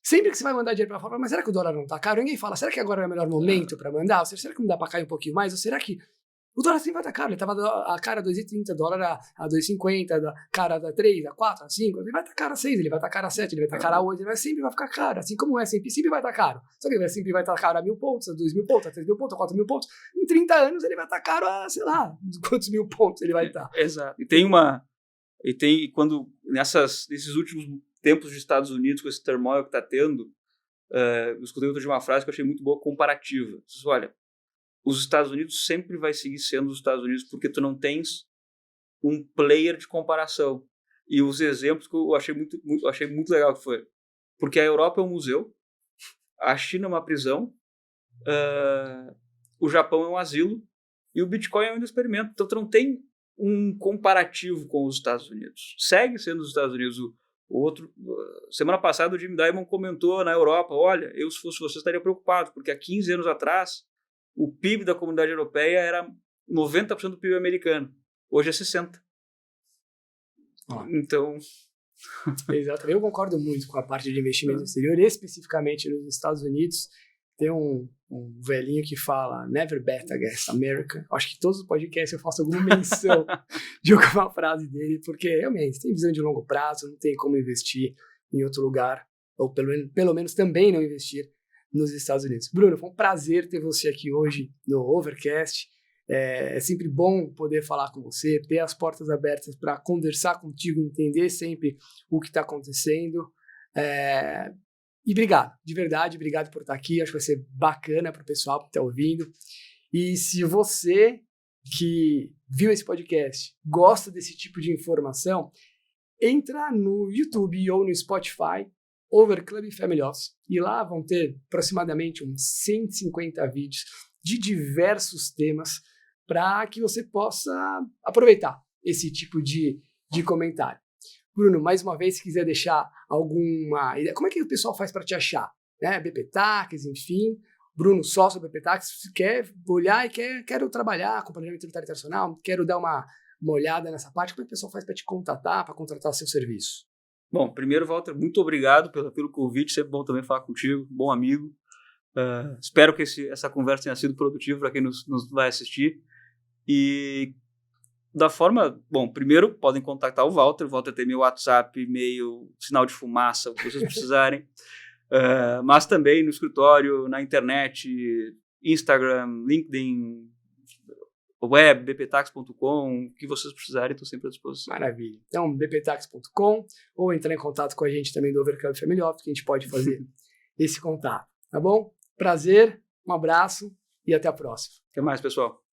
Speaker 1: Sempre que você vai mandar dinheiro para fora, mas será que o dólar não tá caro? Ninguém fala, será que agora é o melhor momento para mandar? Ou seja, será que não dá para cair um pouquinho mais? Ou será que o dólar sempre vai estar caro? Ele estava a cara a 2,30, dólar a 2,50, a cara a 3, a 4, a 5, ele vai estar caro a 6, ele vai estar caro a 7, ele vai estar caro a 8, ele sempre vai ficar caro, assim como o S&P sempre vai estar caro. Só que ele sempre vai estar caro a 1.000 pontos, a 2.000 pontos, a 3.000 pontos, a 4.000 pontos. Em 30 anos ele vai estar caro a, sei lá, quantos mil pontos ele vai estar.
Speaker 2: Exato. Quando nesses últimos tempos dos Estados Unidos, com esse turmoil que está tendo, eu escutei outro de uma frase que eu achei muito boa, comparativa. Diz, olha, os Estados Unidos sempre vai seguir sendo os Estados Unidos porque tu não tens um player de comparação. E os exemplos que eu achei muito legal que foi, porque a Europa é um museu, a China é uma prisão, o Japão é um asilo e o Bitcoin é um experimento. Então tu não tem um comparativo com os Estados Unidos. Segue sendo os Estados Unidos. Semana passada o Jim Dimon comentou na Europa, olha, eu se fosse você estaria preocupado, porque há 15 anos atrás o PIB da comunidade europeia era 90% do PIB americano, hoje é 60%. Então...
Speaker 1: Exato, eu concordo muito com a parte de investimento exterior, especificamente nos Estados Unidos. Tem um velhinho que fala Never bet against America. Acho que todos os podcasts eu faço alguma menção de alguma frase dele, porque realmente tem visão de longo prazo, não tem como investir em outro lugar, ou pelo menos também não investir nos Estados Unidos. Bruno, foi um prazer ter você aqui hoje no Overcast. É sempre bom poder falar com você, ter as portas abertas para conversar contigo, entender sempre o que está acontecendo. E obrigado, de verdade, obrigado por estar aqui. Acho que vai ser bacana para o pessoal que está ouvindo. E se você que viu esse podcast gosta desse tipo de informação, entra no YouTube ou no Spotify, Over Club Family Office, e lá vão ter aproximadamente uns 150 vídeos de diversos temas para que você possa aproveitar esse tipo de comentário. Bruno, mais uma vez, se quiser deixar alguma ideia, como é que o pessoal faz para te achar? Né? BPTax, enfim. Bruno, sócio da BPTax, quer olhar e quero trabalhar com planejamento tributário internacional, quero dar uma olhada nessa parte, como é que o pessoal faz para te contatar, para contratar seu serviço?
Speaker 2: Bom, primeiro, Walter, muito obrigado pelo convite, sempre bom também falar contigo, bom amigo. Espero que essa conversa tenha sido produtiva para quem nos vai assistir. E da forma, primeiro podem contactar o Walter tem meu WhatsApp, e-mail, sinal de fumaça, o que vocês precisarem, mas também no escritório, na internet, Instagram, LinkedIn, web, bptax.com, o que vocês precisarem, estou sempre à disposição.
Speaker 1: Maravilha. Então, bptax.com, ou entrar em contato com a gente também do Overcome Family Office, que a gente pode fazer esse contato, tá bom? Prazer, um abraço e até a próxima.
Speaker 2: Até mais, pessoal.